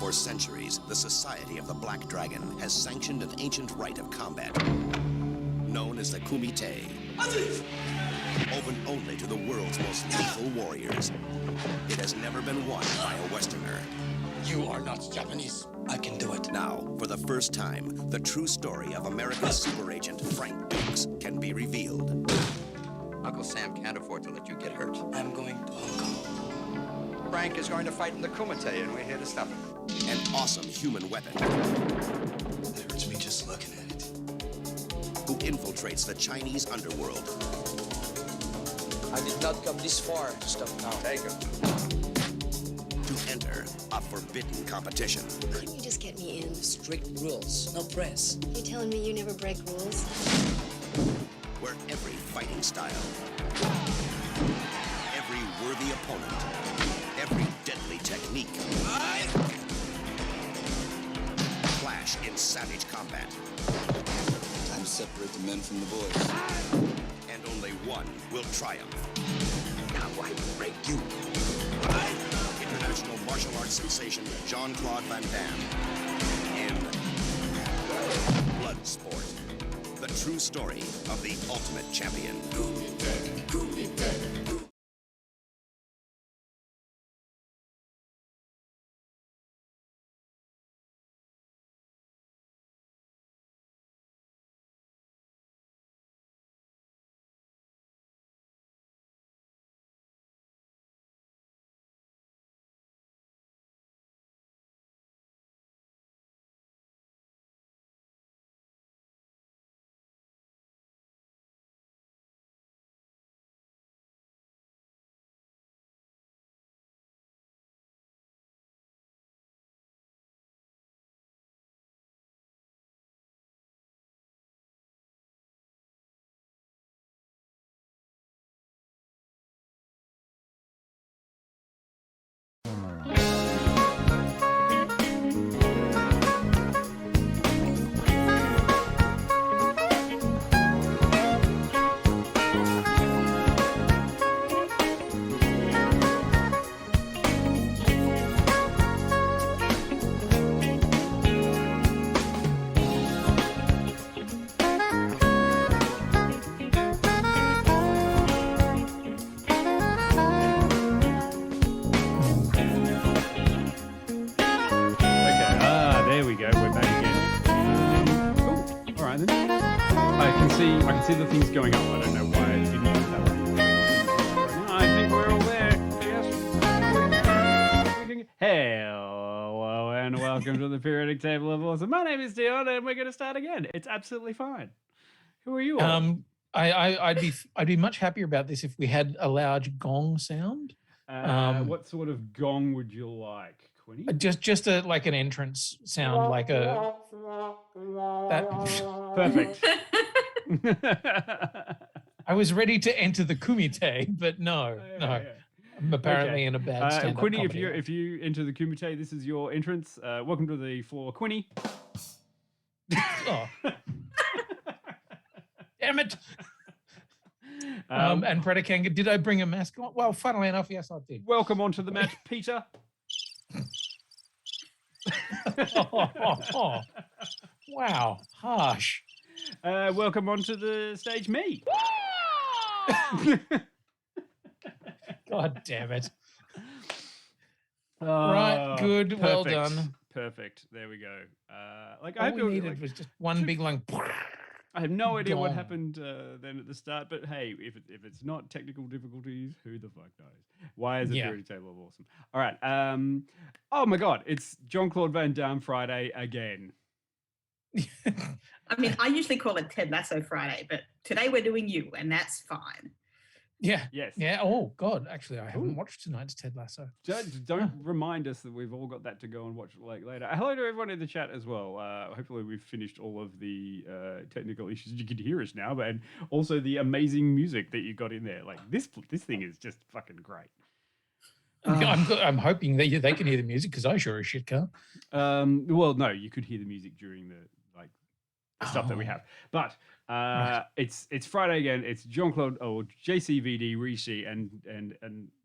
For centuries, the Society of the Black Dragon has sanctioned an ancient rite of combat, known as the Kumite, open only to the world's most lethal warriors. It has never been won by a Westerner. You are not Japanese. I can do it. Now, for the first time, the true story of America's super agent, Frank Dukes, can be revealed. Uncle Sam can't afford to let you get hurt. I'm going to Hong Kong. Frank is going to fight in the Kumite, and we're here to stop him. An awesome human weapon It hurts me just looking at it. who infiltrates the Chinese underworld. I did not come this far to stop now. Take him. To enter a forbidden competition. Couldn't you just get me in? Strict rules, no press. You telling me you never break rules? Where every fighting style, every worthy opponent, every deadly technique clash in savage combat. Time to separate the men from the boys. And only one will triumph. Now I break you. International martial arts sensation Jean-Claude Van Damme in Bloodsport. The true story of the ultimate champion. I can see the things going up. I don't know why it didn't go that way. I think we're all there. Yes. Hello and welcome to the periodic table of awesome. My name is Dion, and we're going to start again. It's absolutely fine. Who are you all? I'd be much happier about this if we had a large gong sound. What sort of gong would you like, Quinny? Just like an entrance sound, like a that. Perfect. I was ready to enter the kumite, but no. I'm apparently in a bad stand-up Quinny, comedy. if you enter the kumite, this is your entrance. Welcome to the floor, Quinny. Oh. Damn it. And Predicanga, did I bring a mask on? Well, funnily enough, yes, I did. Welcome onto the match, Peter. Wow, harsh. Welcome onto the stage, me. God damn it. Right, good, perfect. well done. Perfect. There we go. All we needed was just one big long. I have no idea what Gong. happened then at the start, but hey, if it's not technical difficulties, who the fuck knows? Why is it periodic table of awesome? All right. Oh my God, it's Jean-Claude Van Damme Friday again. I mean, I usually call it Ted Lasso Friday, but today we're doing you, and that's fine. Yeah. Yes. Yeah. Oh God, actually, I haven't watched tonight's Ted Lasso. Don't remind us that we've all got that to go and watch later. Hello to everyone in the chat as well. Hopefully we've finished all of the technical issues. You can hear us now, and also the amazing music that you got in there. Like this thing is just fucking great. I'm hoping that they can hear the music because I sure as shit can't. Well, no, you could hear the music during the stuff that we have, but Right. it's Friday again. It's Jean-Claude or JCVD Rishi, and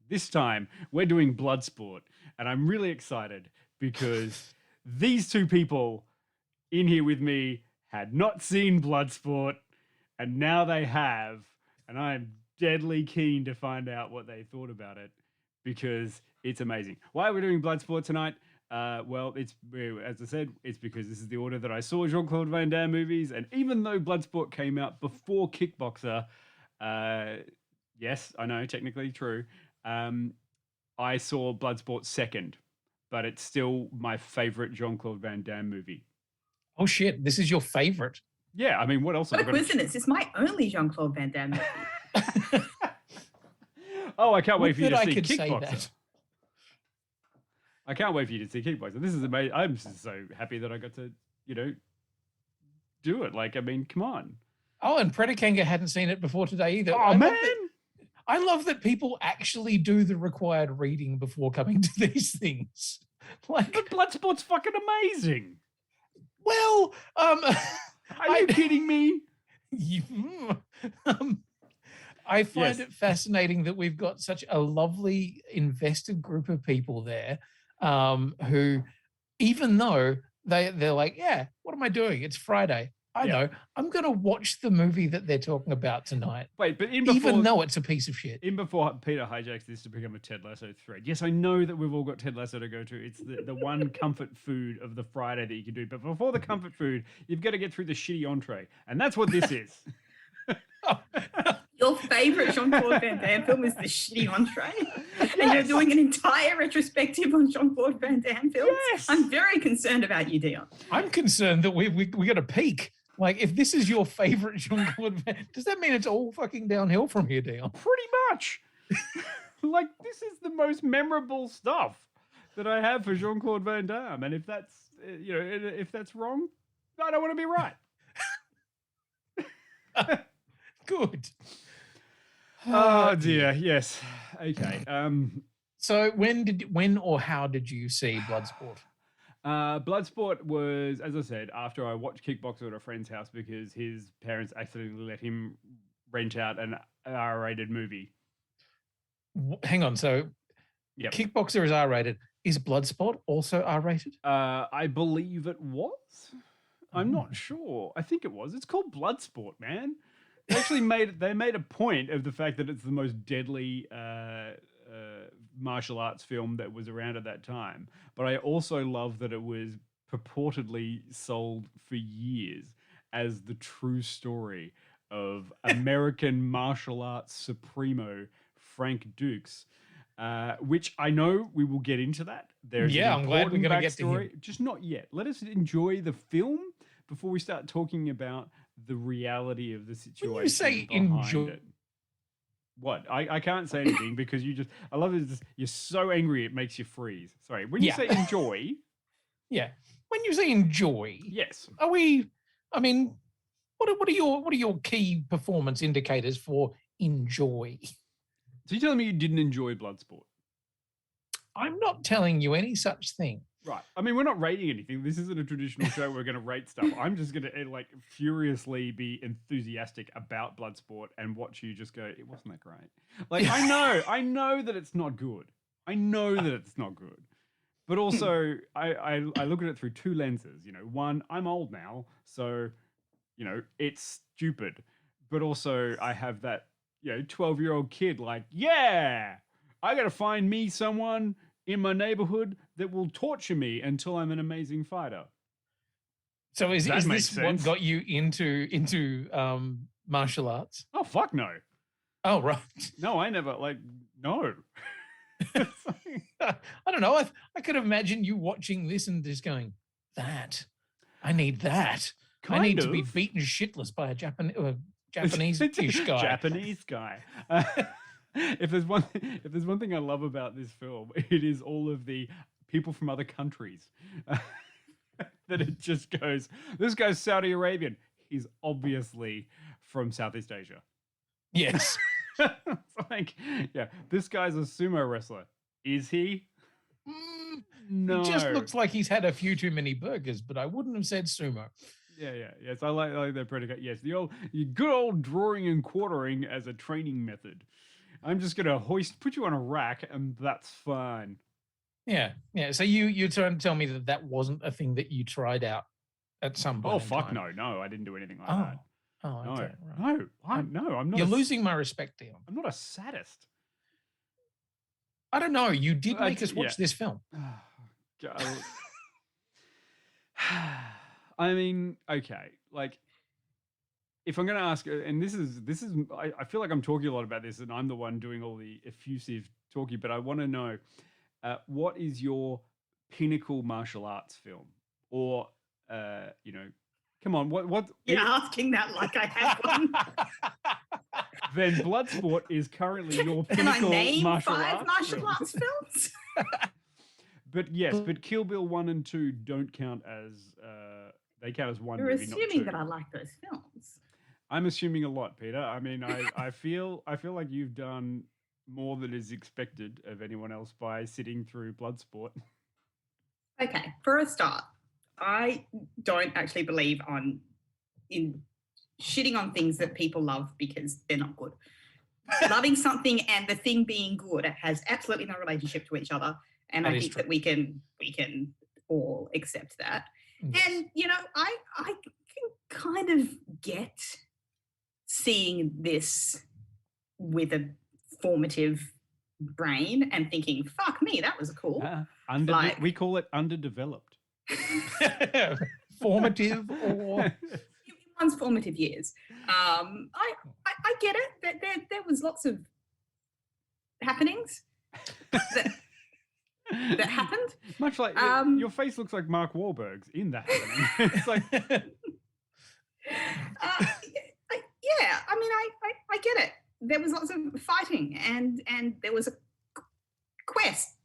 this time we're doing Bloodsport, and I'm really excited because these two people in here with me had not seen Bloodsport, and now they have, and I'm deadly keen to find out what they thought about it because it's amazing. Why are we doing Bloodsport tonight? Well, it's, as I said, it's because this is the order that I saw Jean-Claude Van Damme movies, and even though Bloodsport came out before Kickboxer, yes, I know, technically true, I saw Bloodsport second, but it's still my favorite Jean-Claude Van Damme movie. Oh shit, this is your favorite. Yeah, I mean, what else? What a coincidence. It's my only Jean-Claude Van Damme movie. Oh, I can't wait for you to see could say Kickboxer. that. I can't wait for you to see Kickboxer. This is amazing. I'm just so happy that I got to, do it. Like, I mean, come on. Oh, and Predikanga hadn't seen it before today either. Oh, man. I love that people actually do the required reading before coming to these things. Like, But Bloodsport's fucking amazing. well, Are you kidding me? I find Yes. it fascinating that we've got such a lovely invested group of people there who, even though they're like, yeah, what am I doing? It's Friday. I know. I'm going to watch the movie that they're talking about tonight. Wait, but even though it's a piece of shit. In before Peter hijacks this to become a Ted Lasso thread. Yes, I know that we've all got Ted Lasso to go to. It's the one comfort food of the Friday that you can do. But before the comfort food, you've got to get through the shitty entree. And that's what this is. Your favorite Jean-Claude Van Damme film is The Shitty Entree? And you're doing an entire retrospective on Jean-Claude Van Damme films? Yes. I'm very concerned about you, Dion. I'm concerned that we got a peak. Like, if this is your favorite Jean-Claude Van, does that mean it's all fucking downhill from here, Dion? Pretty much. Like, this is the most memorable stuff that I have for Jean-Claude Van Damme. And if that's, if that's wrong, I don't want to be right. Good. Oh dear, yes. Okay. So when or how did you see Bloodsport? Bloodsport was, as I said, after I watched Kickboxer at a friend's house because his parents accidentally let him rent out an R-rated movie. Hang on, so Yep. Kickboxer is R-rated. Is Bloodsport also R-rated? I believe it was. I'm not sure. I think it was. It's called Bloodsport, man. They actually made a point of the fact that it's the most deadly martial arts film that was around at that time. But I also love that it was purportedly sold for years as the true story of American martial arts supremo Frank Dukes, which I know we will get into that. There's an I'm glad we're important going to get to him. backstory. Just not yet. Let us enjoy the film before we start talking about the reality of the situation. When you say behind enjoy, it. What? I can't say anything because I love it. You're so angry it makes you freeze. Sorry. When you say enjoy. Yeah. When you say enjoy, Yes. are we? I mean, what are your key performance indicators for enjoy? So you're telling me you didn't enjoy Bloodsport? I'm not telling you any such thing. Right. I mean, we're not rating anything. This isn't a traditional show. We're going to rate stuff. I'm just going to furiously be enthusiastic about Bloodsport and watch you just go, it wasn't that great. Like, I know that it's not good. I know that it's not good. But also, I look at it through two lenses. One, I'm old now, so, it's stupid. But also, I have that, 12-year-old kid like, yeah, I got to find me someone in my neighborhood that will torture me until I'm an amazing fighter. So is this sense. what got you into martial arts? Oh, fuck no. Oh, right. No, I never, no. I don't know. I could imagine you watching this and just going, I need that. I need to be beaten shitless by a Japanese-ish guy. Japanese guy. If there's one thing I love about this film, it is all of the people from other countries that it just goes, this guy's Saudi Arabian. He's obviously from Southeast Asia. Yes. It's like, this guy's a sumo wrestler. Is he? No. It just looks like he's had a few too many burgers, but I wouldn't have said sumo. Yes, I like that predicate. Yes, the good old drawing and quartering as a training method. I'm just gonna put you on a rack, and that's fine. Yeah, yeah. So you're trying to tell me that wasn't a thing that you tried out at some point? Oh in fuck time? no, I didn't do anything like Oh, that. oh, No, okay. Right. no, I'm not. You're losing my respect, Dion. I'm not a sadist. I don't know. You did make us watch yeah. this film. I mean, okay, like if I'm going to ask, and this is, I feel like I'm talking a lot about this, and I'm the one doing all the effusive talking, but I want to know, what is your pinnacle martial arts film, or you know, come on, what? You're asking that like I have one. Then Bloodsport is currently your Can I pinnacle name martial 5 arts martial film. arts films? But yes, but Kill Bill 1 and 2 don't count as they count as one You're movie, not assuming two. that I like those films. I'm assuming a lot, Peter. I mean, I feel like you've done more than is expected of anyone else by sitting through Bloodsport. Okay, for a start, I don't actually believe in shitting on things that people love because they're not good. Loving something and the thing being good has absolutely no relationship to each other, and I think that we can all accept that. Yes. And you know, I can kind of get seeing this with a formative brain and thinking, "Fuck me, that was cool." We call it underdeveloped. Formative or one's formative years. I get it. That there was lots of happenings that happened. Much like your face looks like Mark Wahlberg's in that happening. It's like yeah, I mean, I get it. There was lots of fighting and there was a quest,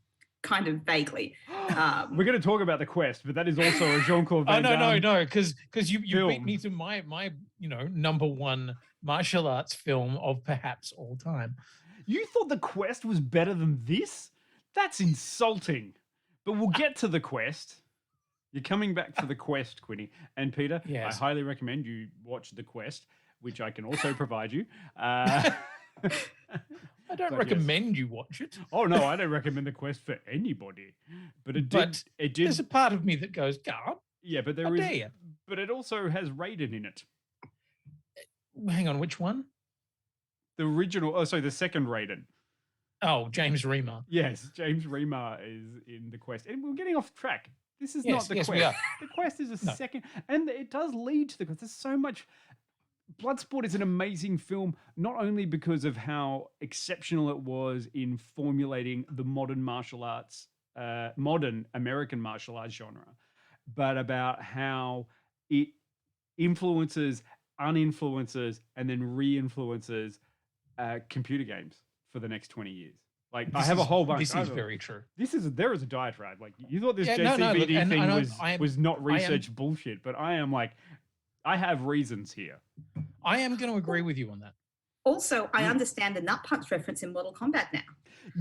kind of vaguely. We're going to talk about the quest, but that is also a Jean-Claude Van Damme. No, because you beat me to my number one martial arts film of perhaps all time. You thought the quest was better than this? That's insulting. But we'll get to the quest. You're coming back for the quest, Quinny. And Peter, yes. I highly recommend you watch the quest, which I can also provide you. I don't recommend you watch it. Oh no, I don't recommend the quest for anybody. But it did. There's a part of me that goes, "God." Yeah, but there is. But it also has Raiden in it. Hang on, which one? The original. Oh, sorry, the second Raiden. Oh, James Remar. Yes, James Remar is in the quest, and we're getting off track. This is not the quest. We are. The quest is a second, and it does lead to the quest. There's so much. Bloodsport is an amazing film, not only because of how exceptional it was in formulating the modern martial arts, modern American martial arts genre, but about how it influences, uninfluences, and then re-influences computer games for the next 20 years. Like I have a whole bunch. This is very true. There is a diatribe. Like you thought this JCVD thing was not research bullshit, but I am like, I have reasons here. I am going to agree with you on that. Also, I understand the nut punch reference in Mortal Kombat now.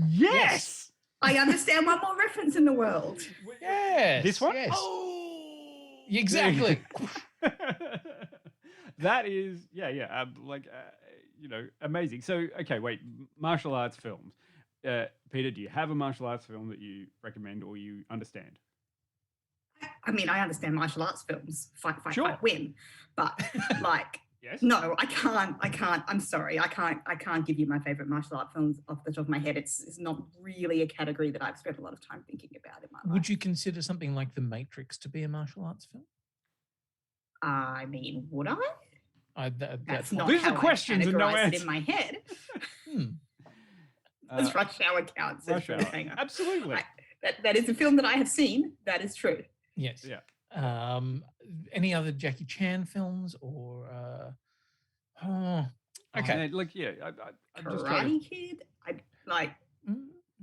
Yes! I understand one more reference in the world. Yes. This one? Yes. Oh! Exactly. That is, amazing. So, okay, wait, martial arts films. Peter, do you have a martial arts film that you recommend or you understand? I mean, I understand martial arts films, fight, win, but like, yes? No, I can't. I'm sorry, I can't give you my favorite martial art films off the top of my head. It's not really a category that I've spent a lot of time thinking about in my life. Would you consider something like The Matrix to be a martial arts film? I mean, would I? That's not these how are questions and no answers in my head. Does Rush Hour count? Rush Hour. Absolutely. That is a film that I have seen. That is true. Yes. Yeah. Any other Jackie Chan films or? Okay. Karate Kid. I like.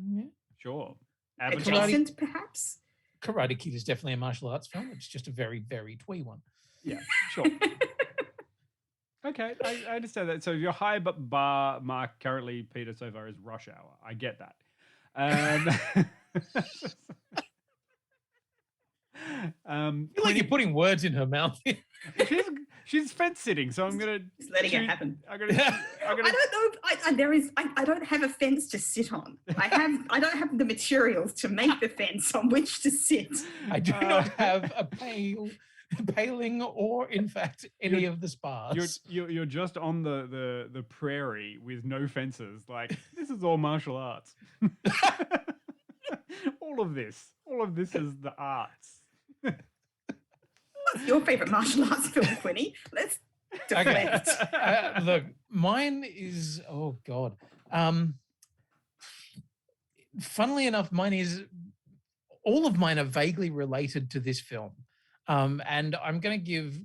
Yeah. Sure. Adjacent, perhaps. Karate Kid is definitely a martial arts film. It's just a very, very twee one. Yeah. Sure. Okay, I understand that. So your high bar mark currently, Peter, so far is Rush Hour. I get that. You're putting words in her mouth. She's fence sitting, so I'm gonna Just letting it happen. I'm gonna. I don't know. I don't have a fence to sit on. I don't have the materials to make the fence on which to sit. I do not have a paling or, in fact, any of the spars. You're just on the prairie with no fences. Like, this is all martial arts. all of this is the arts. What's your favourite martial arts film, Quinny? Let's deflect. Look, mine is, oh God. Funnily enough, all of mine are vaguely related to this film. And I'm going to give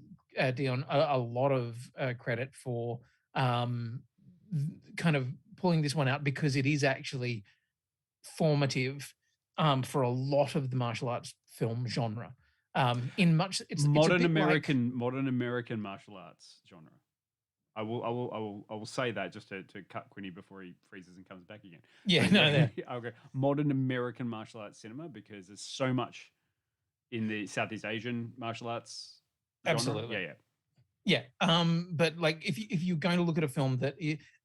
Dion a lot of credit for kind of pulling this one out, because it is actually formative for a lot of the martial arts film genre. It's modern American martial arts genre. I will say that just to cut Quinny before he freezes and comes back again. Yeah, no. I'll go modern American martial arts cinema, because there's so much in the Southeast Asian martial arts genre. Absolutely. Yeah. But like, if you're going to look at a film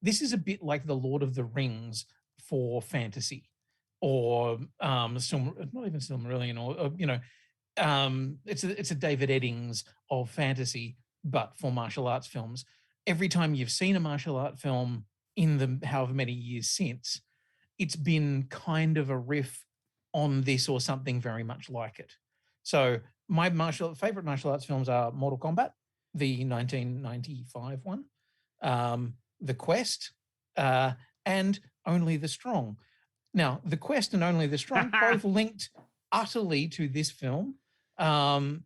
this is a bit like the Lord of the Rings for fantasy, or not even Silmarillion, or it's a David Eddings of fantasy, but for martial arts films. Every time you've seen a martial art film in the however many years since, it's been kind of a riff on this or something very much like it. So my favorite martial arts films are Mortal Kombat, the 1995 one, The Quest, and Only the Strong. Now, The Quest and Only the Strong both linked utterly to this film, and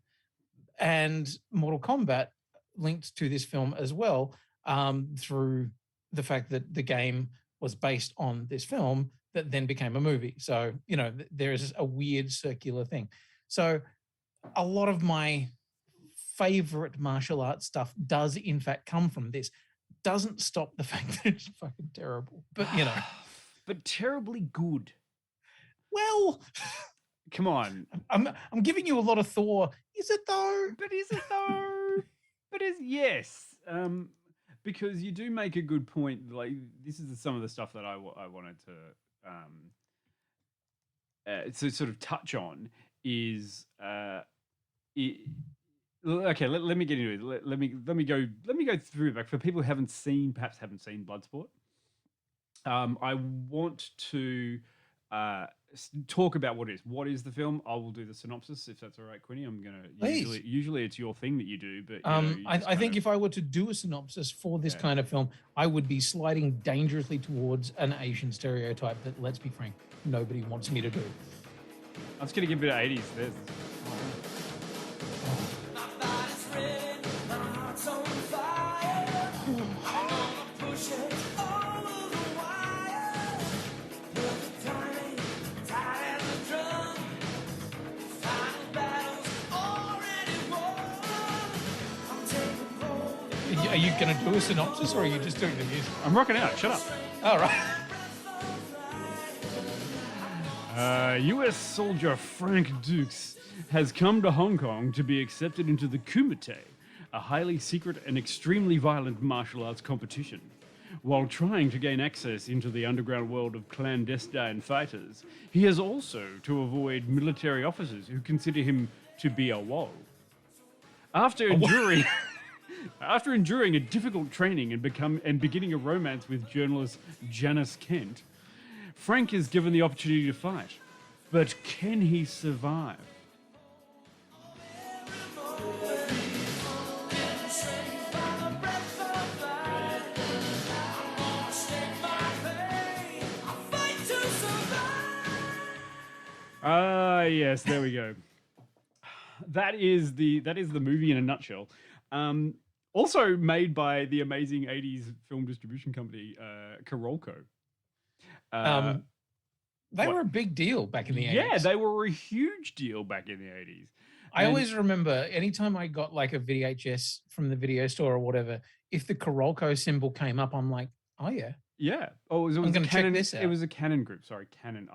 Mortal Kombat linked to this film as well, through the fact that the game was based on this film that then became a movie. So, there is a weird circular thing. So a lot of my favorite martial arts stuff does in fact come from this. Doesn't stop the fact that it's fucking terrible, but but terribly good. Well, come on. I'm giving you a lot of Thor. Is it though? But is it though? But yes. Because you do make a good point. Like, this is some of the stuff that I wanted to sort of touch on. Is okay? Let me get into it. Let me go through it. Like, for people who perhaps haven't seen Bloodsport, I want to talk about what it is. What is the film? I will do the synopsis if that's all right, Quinny. I'm gonna usually it's your thing that you do, but I think if I were to do a synopsis for this kind of film, I would be sliding dangerously towards an Asian stereotype that, let's be frank, nobody wants me to do. I'm just gonna give it an 80s. There's Are you going to do a synopsis, or are you just doing the music? I'm rocking out. Shut up. All right. U.S. soldier Frank Dukes has come to Hong Kong to be accepted into the Kumite, a highly secret and extremely violent martial arts competition. While trying to gain access into the underground world of clandestine fighters, he has also to avoid military officers who consider him to be a wall. After enduring a difficult training and beginning a romance with journalist Janice Kent, Frank is given the opportunity to fight. But can he survive? Yes, there we go. That is the movie in a nutshell. Also made by the amazing 80s film distribution company, Carolco. They were a big deal back in the 80s. Yeah, they were a huge deal back in the 80s. I always remember anytime I got like a VHS from the video store or whatever, if the Carolco symbol came up, I'm like, oh yeah. Yeah. Oh, I'm going to check this out. It was a Canon group. Sorry, Canon.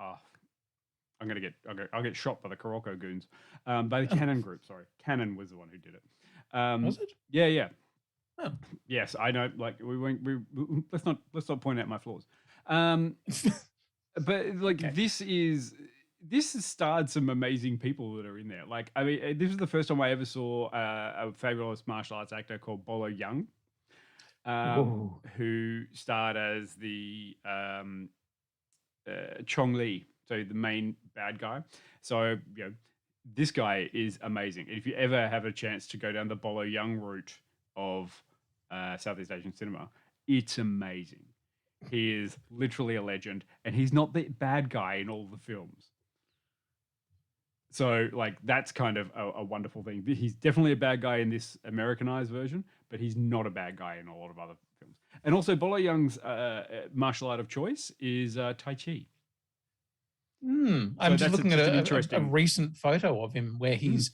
I'll get shot by the Carolco goons. By the Canon group. Sorry, Canon was the one who did it. Was it? Yeah. Oh. Yes, I know. Like let's not point out my flaws. But like this has starred some amazing people that are in there. Like, I mean, this is the first time I ever saw a fabulous martial arts actor called Bolo Young, who starred as the Chong Li, so the main bad guy. So, this guy is amazing. If you ever have a chance to go down the Bolo Young route of Southeast Asian cinema, it's amazing. He is literally a legend, and he's not the bad guy in all the films. So, like, that's kind of a wonderful thing. He's definitely a bad guy in this Americanized version, but he's not a bad guy in a lot of other films. And also, Bolo Young's martial art of choice is Tai Chi. I'm just looking at a recent photo of him where he's,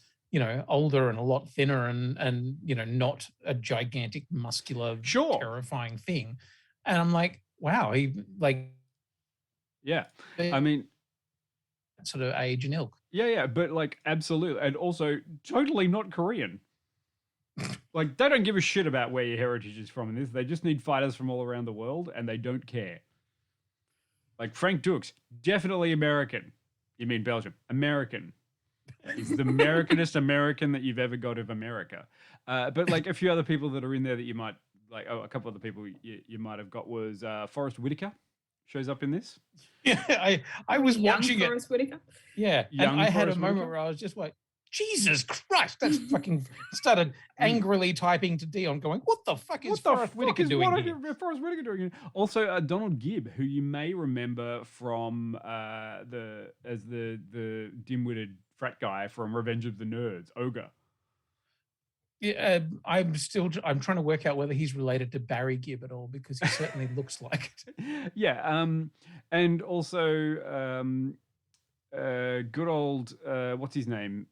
older and a lot thinner and not a gigantic, muscular, terrifying thing. And I'm like, wow, I mean, sort of age and ilk. Yeah, but like absolutely, and also totally not Korean. Like, they don't give a shit about where your heritage is from in this. They just need fighters from all around the world, and they don't care. Like Frank Dux, definitely American. You mean Belgium? American. He's the Americanest American that you've ever got of America. But like a few other people that are in there that you might like. Oh, a couple of the people you might have got was Forrest Whitaker shows up in this. Yeah, I was watching it. Forrest Whitaker. Yeah, and I had a moment where I was just like, Jesus Christ, that's fucking started angrily typing to Dion going, what the fuck is Forrest Whitaker doing here? Forrest Whitaker doing here? Also, Donald Gibb, who you may remember from the dim-witted frat guy from Revenge of the Nerds, Ogre. Yeah, I'm trying to work out whether he's related to Barry Gibb at all, because he certainly looks like it. Yeah, and also good old what's his name?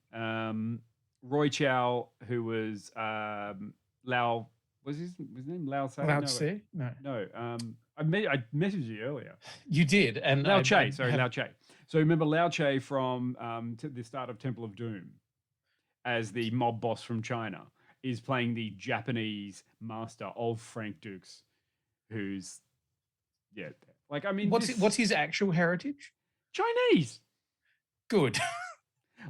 Roy Chow, who was Lao. Was his name Lao Tse? Lao Tse? No. I messaged you earlier. You did, and Lao Che. Lao Che. So remember Lao Che from the start of Temple of Doom, as the mob boss from China, is playing the Japanese master of Frank Dux, who's like, I mean, what's his actual heritage? Chinese. Good.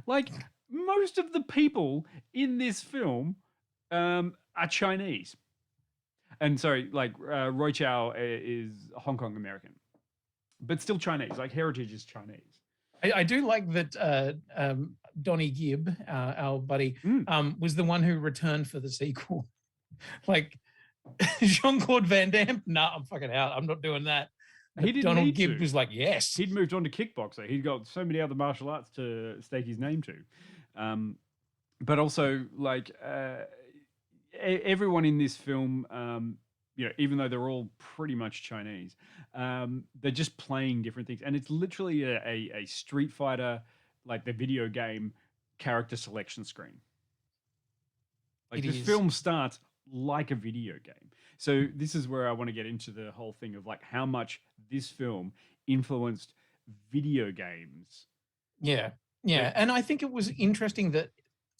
Like, most of the people in this film are Chinese. And sorry, like Roy Chow is Hong Kong American, but still Chinese. Like, heritage is Chinese. I do like that Donnie Gibb, our buddy, was the one who returned for the sequel. Like, Jean-Claude Van Damme, I'm fucking out. I'm not doing that. Donald Gibb was like, yes. He'd moved on to kickboxer. He'd got so many other martial arts to stake his name to. But also, like, everyone in this film, even though they're all pretty much Chinese, they're just playing different things. And it's literally a Street Fighter, like the video game, character selection screen. Like, this film starts like a video game. So this is where I want to get into the whole thing of like how much this film influenced video games. Yeah. And I think it was interesting that,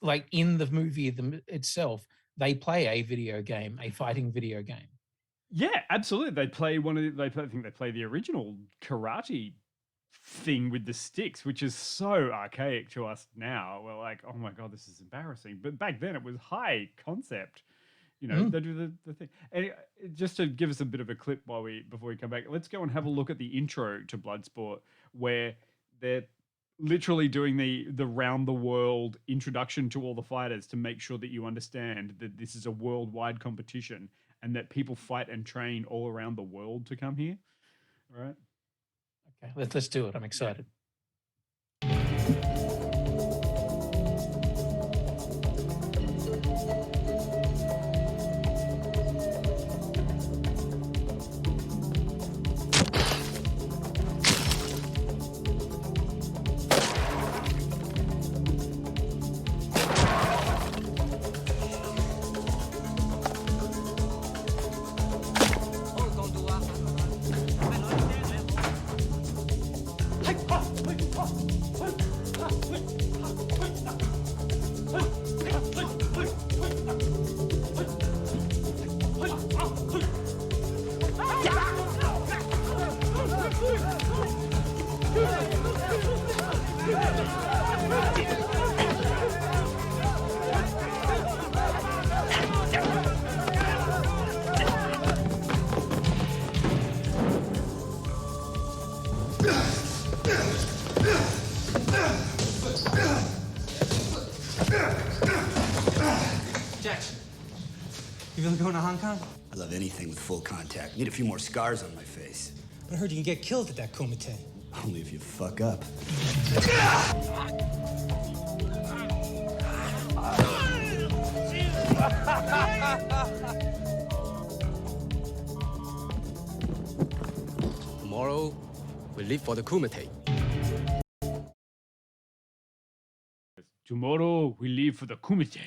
like, in the movie itself, they play a video game, a fighting video game. Yeah, absolutely. They play I think they play the original karate thing with the sticks, which is so archaic to us now. We're like, oh my God, this is embarrassing. But back then it was high concept. They do the thing. And just to give us a bit of a clip before we come back, let's go and have a look at the intro to Bloodsport, where they're literally doing the round the world introduction to all the fighters to make sure that you understand that this is a worldwide competition and that people fight and train all around the world to come here. All right. Okay, let's do it. I'm excited. You really going to Hong Kong? I love anything with full contact. Need a few more scars on my face. But I heard you can get killed at that Kumite. Only if you fuck up. Tomorrow, we leave for the Kumite. Tomorrow we leave for the Kumite.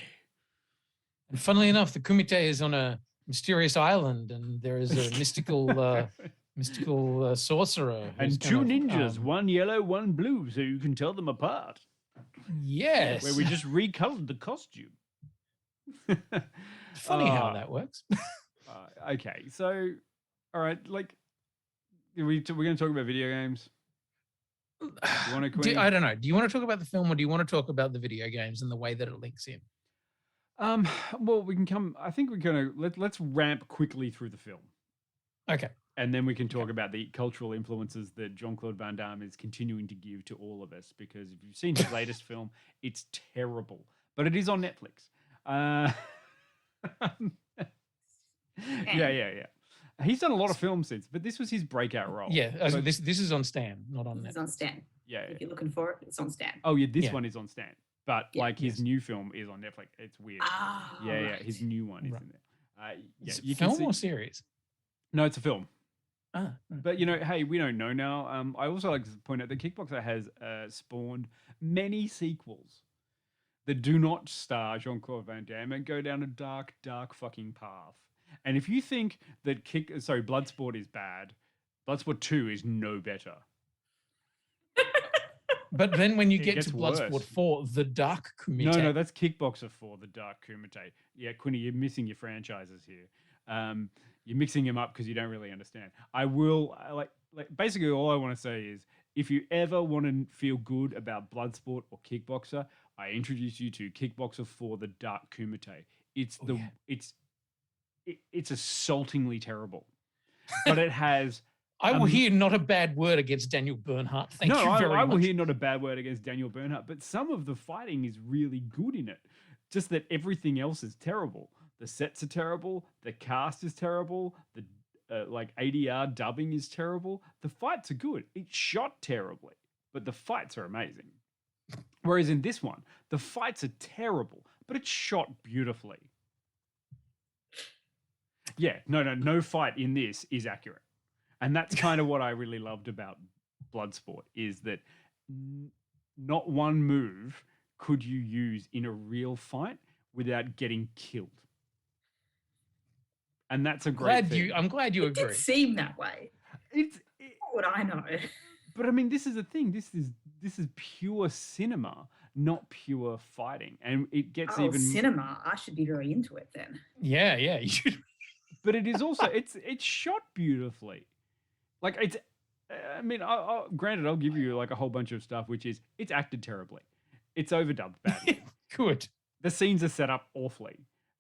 And funnily enough, the Kumite is on a mysterious island, and there is a mystical sorcerer. And two ninjas, one yellow, one blue, so you can tell them apart. Yes. Where we just recolored the costume. It's funny how that works. Okay, so, all right, like, we're going to talk about video games. You want to? I don't know. Do you want to talk about the film, or do you want to talk about the video games and the way that it links in? Well, we can come. I think we're gonna let's ramp quickly through the film. Okay. And then we can talk about the cultural influences that Jean-Claude Van Damme is continuing to give to all of us. Because if you've seen his latest film, it's terrible, but it is on Netflix. Yeah. He's done a lot of films since, but this was his breakout role. Yeah, so this is on Stan, not on Netflix. It's on Stan. Yeah. If you're looking for it, it's on Stan. Oh yeah, this one is on Stan, but like his new film is on Netflix. It's weird. Ah, yeah, right. his new one is in there. It's you film can see, or series? No, it's a film. Ah, but you know, hey, we don't know now. I also like to point out that Kickboxer has spawned many sequels that do not star Jean-Claude Van Damme and go down a dark, dark fucking path. And if you think that Bloodsport is bad, Bloodsport 2 is no better. But then when you It get gets to Bloodsport worse. 4, The Dark Kumite. No, that's Kickboxer 4, The Dark Kumite. Yeah, Quinny, you're missing your franchises here. You're mixing them up because you don't really understand. Basically all I want to say is, if you ever want to feel good about Bloodsport or Kickboxer, I introduce you to Kickboxer 4, The Dark Kumite. It's assaultingly terrible, but it has. I will hear not a bad word against Daniel Bernhardt. Thank you very much. I will hear not a bad word against Daniel Bernhardt, but some of the fighting is really good in it. Just that everything else is terrible. The sets are terrible. The cast is terrible. The ADR dubbing is terrible. The fights are good. It's shot terribly, but the fights are amazing. Whereas in this one, the fights are terrible, but it's shot beautifully. Yeah, no fight in this is accurate. And that's kind of what I really loved about Bloodsport, is that not one move could you use in a real fight without getting killed. And that's a great thing. I'm glad you agree. It did seem that way. What would I know? But I mean, this is the thing. This is pure cinema, not pure fighting. And it gets even cinema. I should be very into it then. Yeah, you should. But it is also it's shot beautifully. Like it's, I mean, granted, I'll give you like a whole bunch of stuff, which is it's acted terribly, it's overdubbed badly. Good. The scenes are set up awfully,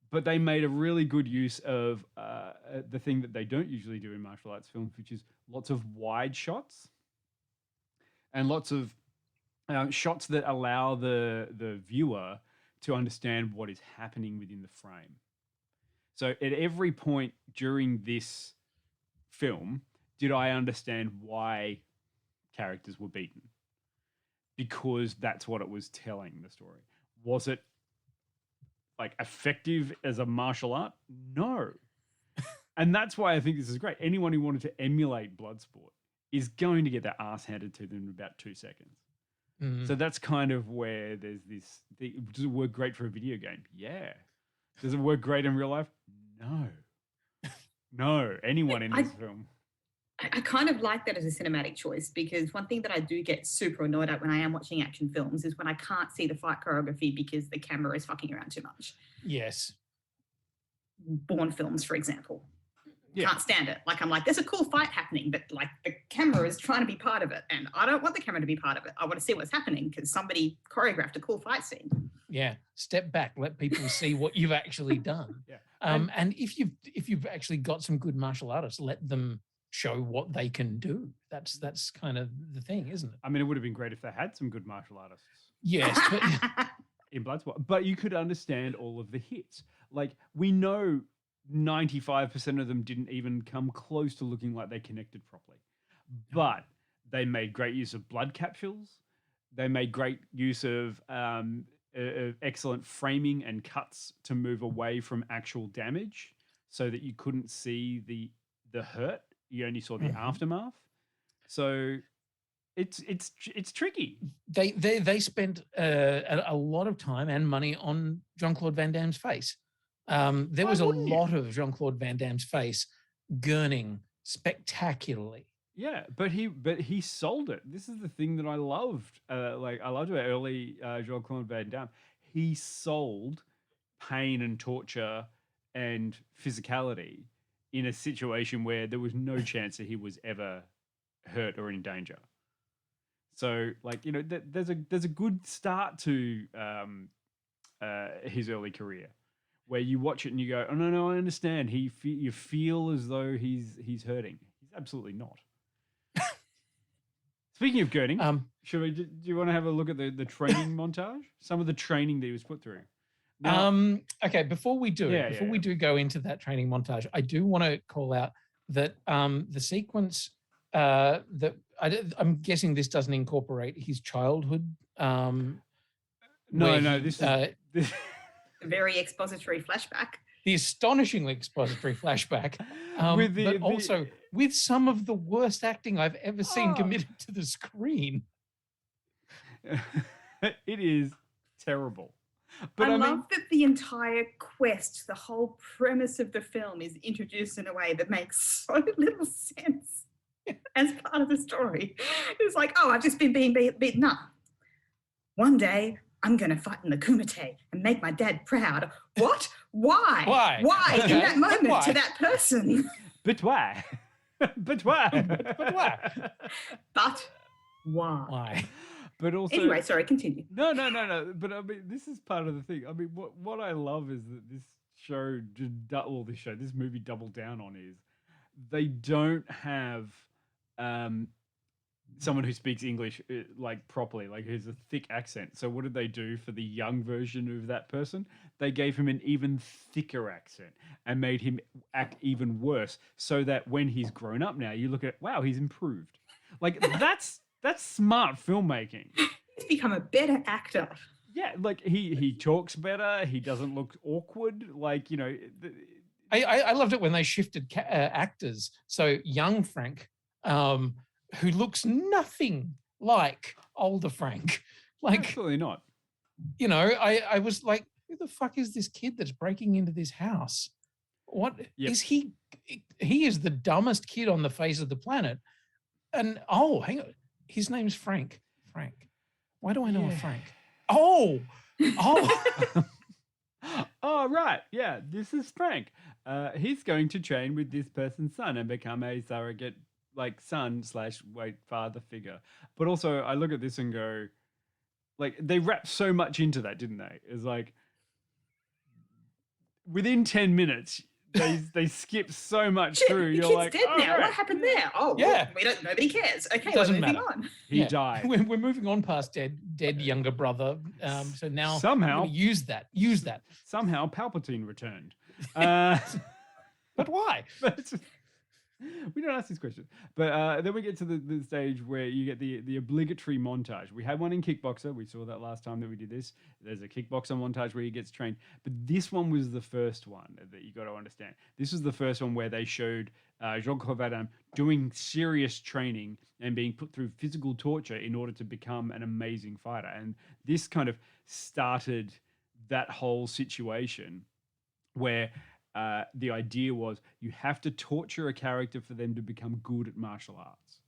but they made a really good use of the thing that they don't usually do in martial arts films, which is lots of wide shots and lots of shots that allow the viewer to understand what is happening within the frame. So at every point during this film, did I understand why characters were beaten? Because that's what it was telling the story. Was it like effective as a martial art? No. And that's why I think this is great. Anyone who wanted to emulate Bloodsport is going to get their ass handed to them in about 2 seconds. Mm. So that's kind of where there's this. Does it work great for a video game? Yeah. Does it work great in real life? No. No. Anyone in this film. I kind of like that as a cinematic choice, because one thing that I do get super annoyed at when I am watching action films is when I can't see the fight choreography because the camera is fucking around too much. Yes. Bourne films, for example. Yeah. Can't stand it. Like, I'm like, there's a cool fight happening, but like the camera is trying to be part of it. And I don't want the camera to be part of it. I want to see what's happening because somebody choreographed a cool fight scene. Yeah. Step back. Let people see what you've actually done. Yeah. And if you've actually got some good martial artists, let them show what they can do. That's kind of the thing, isn't it? I mean, it would have been great if they had some good martial artists. Yes, but in Bloodsport, but you could understand all of the hits. Like, we know 95% of them didn't even come close to looking like they connected properly. But they made great use of blood capsules. They made great use of excellent framing and cuts to move away from actual damage so that you couldn't see the hurt. You only saw the aftermath. So it's tricky. They spent a lot of time and money on Jean-Claude Van Damme's face. There was a lot of Jean-Claude Van Damme's face gurning spectacularly. Yeah, but he sold it. This is the thing that I loved. I loved about early Jean-Claude Van Damme. He sold pain and torture and physicality in a situation where there was no chance that he was ever hurt or in danger. So, there's a good start to his early career, where you watch it and you go, "Oh no, I understand." You feel as though he's hurting. He's absolutely not. Speaking of gurning, do you want to have a look at the training montage? Some of the training that he was put through. Now, okay, before we do we do go into that training montage, I do want to call out that the sequence that I'm guessing this doesn't incorporate his childhood. This is a very expository flashback. The astonishingly expository flashback, but also with some of the worst acting I've ever seen committed to the screen. It is terrible. But I love that the entire quest, the whole premise of the film is introduced in a way that makes so little sense as part of the story. It's like, I've just been beaten up. One day, I'm going to fight in the Kumite and make my dad proud. What? Why? Why? Why Okay. in that moment Why? to that person? But why? But why? But why? But why? Why? But also, Anyway, sorry, continue. No. But I mean, this is part of the thing. I mean, what I love is that this movie doubled down on is they don't have someone who speaks English properly, who's a thick accent. So what did they do for the young version of that person? They gave him an even thicker accent and made him act even worse, so that when he's grown up now, you look at, wow, he's improved. That's smart filmmaking. He's become a better actor. Yeah, he talks better. He doesn't look awkward. I loved it when they shifted actors. So young Frank, who looks nothing like older Frank. Absolutely not. I was like, who the fuck is this kid that's breaking into this house? What is he? He is the dumbest kid on the face of the planet. And hang on. His name's Frank. Frank. Why do I know a Frank? Oh. Oh, right. Yeah, this is Frank. He's going to train with this person's son and become a surrogate son/father figure. But also, I look at this and go, they wrapped so much into that, didn't they? It's within 10 minutes, they skip so much through. The kid's dead now. Right. What happened there? Oh, yeah. Well, nobody cares. Okay, Doesn't we're moving matter. on. He died. We're moving on past dead younger brother. So now somehow use that. Somehow Palpatine returned. But why? We don't ask this question. But then we get to the stage where you get the obligatory montage. We had one in Kickboxer. We saw that last time that we did this. There's a Kickboxer montage where he gets trained. But this one was the first one that you got to understand. This was the first one where they showed Jean-Claude Van Damme doing serious training and being put through physical torture in order to become an amazing fighter. And this kind of started that whole situation where the idea was you have to torture a character for them to become good at martial arts.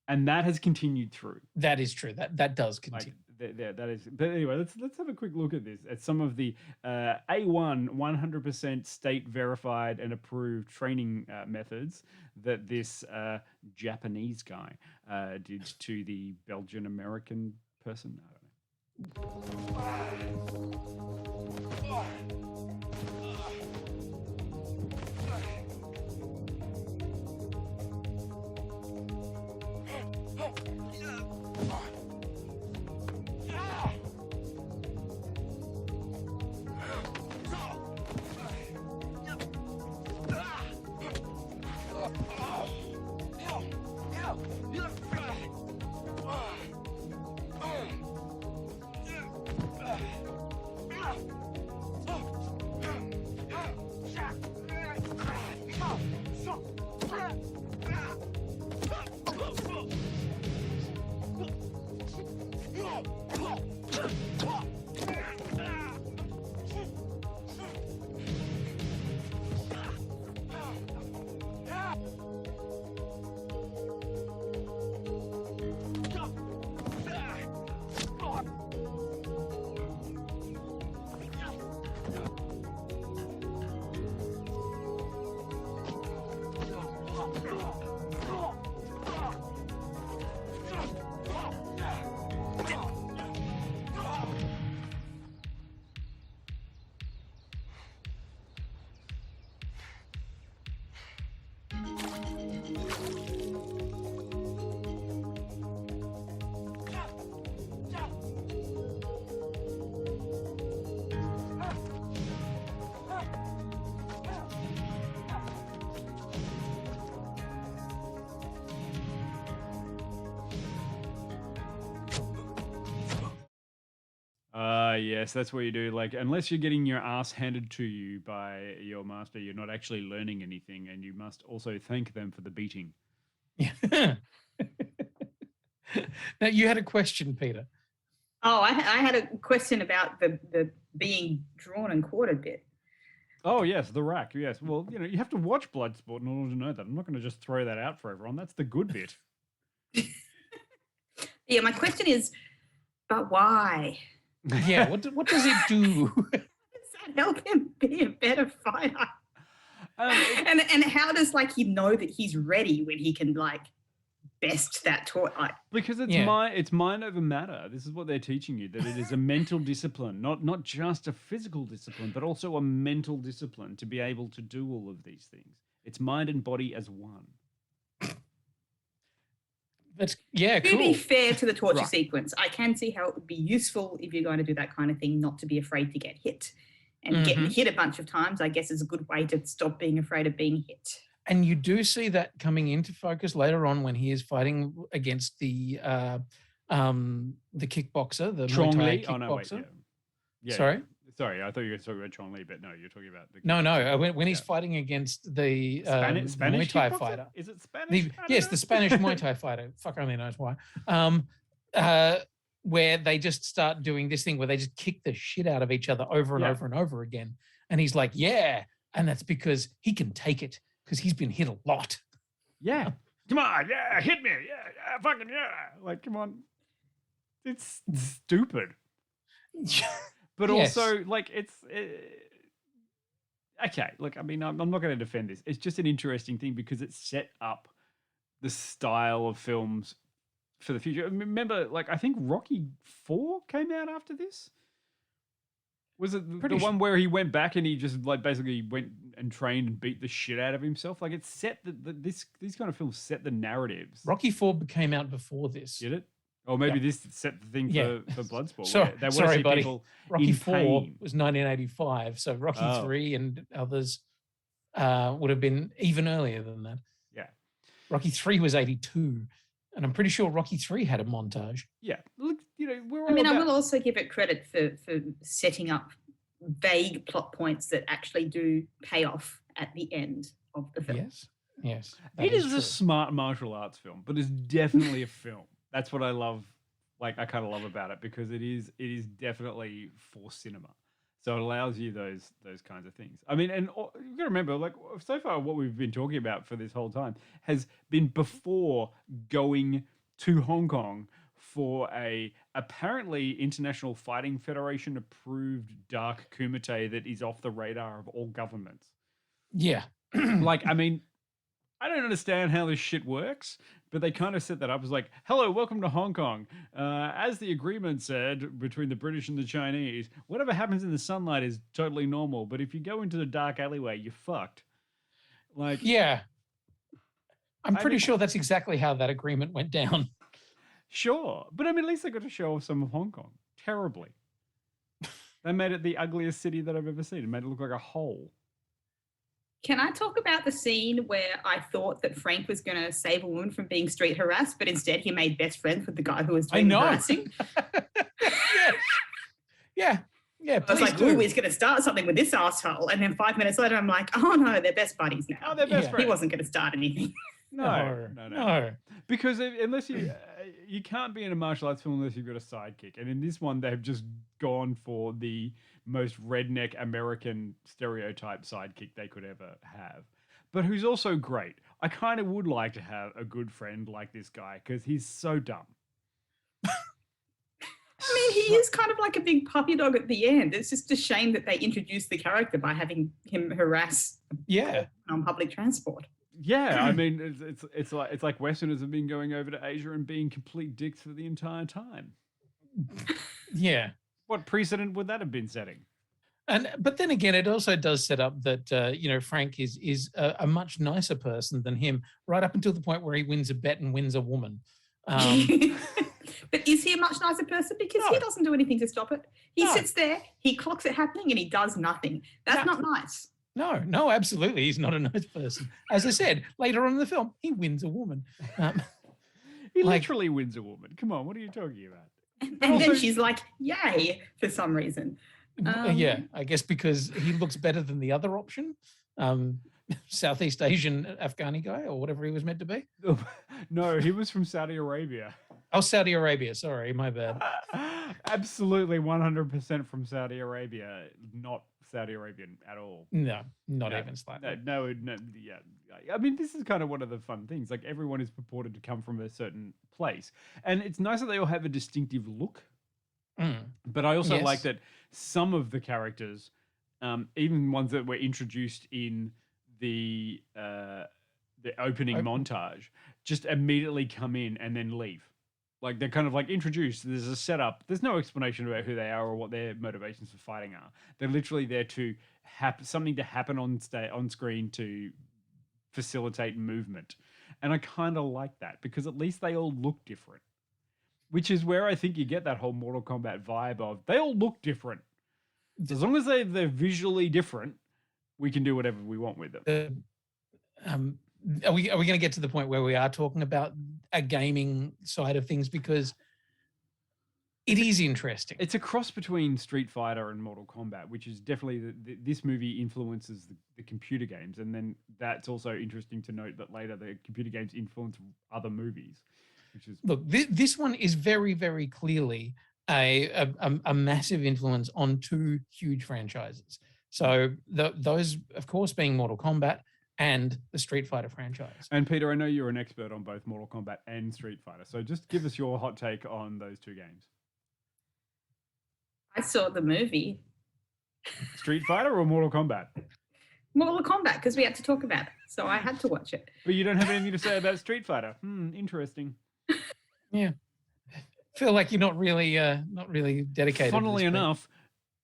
And that has continued through. That is true. That does continue. That is. But anyway, let's have a quick look at this, at some of the A1 100% state verified and approved training methods that this Japanese guy did to the Belgian American person. I don't know. Yes, that's what you do. Like, unless you're getting your ass handed to you by your master, you're not actually learning anything, and you must also thank them for the beating. Yeah. Now, you had a question, Peter. Oh, I had a question about the being drawn and quartered bit. Oh, yes, the rack. Yes. Well, you have to watch Bloodsport in order to know that. I'm not going to just throw that out for everyone. That's the good bit. Yeah, my question is, but why? Yeah, what does it do? Does that help him be a better fighter? And how does he know that he's ready when he can best that toy? Because it's mind over matter. This is what they're teaching you, that it is a mental discipline, not just a physical discipline, but also a mental discipline to be able to do all of these things. It's mind and body as one. That's To cool. be fair to the torture sequence, I can see how it would be useful if you're going to do that kind of thing, not to be afraid to get hit. And getting hit a bunch of times, I guess, is a good way to stop being afraid of being hit. And you do see that coming into focus later on when he is fighting against the kickboxer, the Chong Muay Thai Li? Oh, no, wait. kickboxer. Yeah. Sorry? Sorry, I thought you were talking about Chong Li, but no, you're talking about the No. When he's fighting against the Spanish Muay Thai kickboxer? fighter. Is it Spanish? The Spanish Muay Thai fighter. Fuck only knows why. Where they just start doing this thing where they just kick the shit out of each other over and over and over again. And he's like, yeah. And that's because he can take it because he's been hit a lot. Yeah. Come on. Yeah. Hit me. Yeah. Fucking yeah. Come on. It's stupid. But also, it's... okay, look, I mean, I'm not going to defend this. It's just an interesting thing because it set up the style of films for the future. Remember, I think Rocky 4 came out after this? Was it the one where he went back and he just, basically went and trained and beat the shit out of himself? It set these kind of films set the narratives. Rocky 4 came out before this. Did it? Or maybe this set the thing for Bloodsport. Sorry, buddy. Rocky 4 pain. was 1985, so Rocky 3 and others would have been even earlier than that. Yeah. Rocky 3 was 82, and I'm pretty sure Rocky 3 had a montage. Yeah. Look, we're all I will also give it credit for setting up vague plot points that actually do pay off at the end of the film. Yes. It is a smart martial arts film, but it's definitely a film. That's what I love. I kind of love about it because it is definitely for cinema. So it allows you those kinds of things. I mean, and you've got to remember, so far what we've been talking about for this whole time has been before going to Hong Kong for a apparently International Fighting Federation approved dark kumite that is off the radar of all governments. Yeah. I mean, I don't understand how this shit works, but they kind of set that up as hello, welcome to Hong Kong. As the agreement said between the British and the Chinese, whatever happens in the sunlight is totally normal. But if you go into the dark alleyway, you're fucked. Yeah. I'm pretty sure that's exactly how that agreement went down. Sure. But I mean, at least they got to show off some of Hong Kong. Terribly. They made it the ugliest city that I've ever seen. It made it look like a hole. Can I talk about the scene where I thought that Frank was going to save a woman from being street harassed, but instead he made best friends with the guy who was doing the harassing? Yeah. I was like, ooh, he's going to start something with this asshole. And then 5 minutes later, I'm like, oh no, they're best buddies now. Oh, they're best friends. He wasn't going to start anything. No. Because unless you can't be in a martial arts film unless you've got a sidekick. And in this one, they've just gone for the most redneck American stereotype sidekick they could ever have, but who's also great. I kind of would like to have a good friend like this guy because he's so dumb. I mean, he is kind of like a big puppy dog at the end. It's just a shame that they introduced the character by having him harass on public transport. Yeah, I mean, it's like Westerners have been going over to Asia and being complete dicks for the entire time. Yeah. What precedent would that have been setting? But then again, it also does set up that Frank is a much nicer person than him, right up until the point where he wins a bet and wins a woman. But is he a much nicer person? Because he doesn't do anything to stop it. He sits there, he clocks it happening, and he does nothing. That's not nice. No, absolutely. He's not a nice person. As I said, later on in the film, he wins a woman. He literally wins a woman. Come on, what are you talking about? And then she's like, yay, for some reason. Yeah, I guess because he looks better than the other option. Southeast Asian Afghani guy or whatever he was meant to be. No, he was from Saudi Arabia. Oh, Saudi Arabia. Sorry, my bad. Absolutely 100% from Saudi Arabia, not Saudi Arabian at all. No, not even slightly. No, yeah. I mean, this is kind of one of the fun things. Like, everyone is purported to come from a certain place. And it's nice that they all have a distinctive look. But I also like that some of the characters, even ones that were introduced in the opening montage, just immediately come in and then leave. Like, they're kind of like introduced. There's a setup. There's no explanation about who they are or what their motivations for fighting are. They're literally there to something to happen on screen to facilitate movement. And I kind of like that because at least they all look different. Which is where I think you get that whole Mortal Kombat vibe of they all look different. As long as they're visually different, we can do whatever we want with them. Are we going to get to the point where we are talking about a gaming side of things? Because it is interesting. It's a cross between Street Fighter and Mortal Kombat, which is definitely this movie influences the computer games. And then that's also interesting to note that later the computer games influence other movies. Look, this one is very, very clearly a massive influence on two huge franchises. So those, of course, being Mortal Kombat and the Street Fighter franchise. And Peter, I know you're an expert on both Mortal Kombat and Street Fighter. So just give us your hot take on those two games. I saw the movie. Street Fighter or Mortal Kombat? Mortal Kombat, because we had to talk about it. So I had to watch it. But you don't have anything to say about Street Fighter. Interesting. Yeah. Feel like you're not really dedicated. Funnily enough,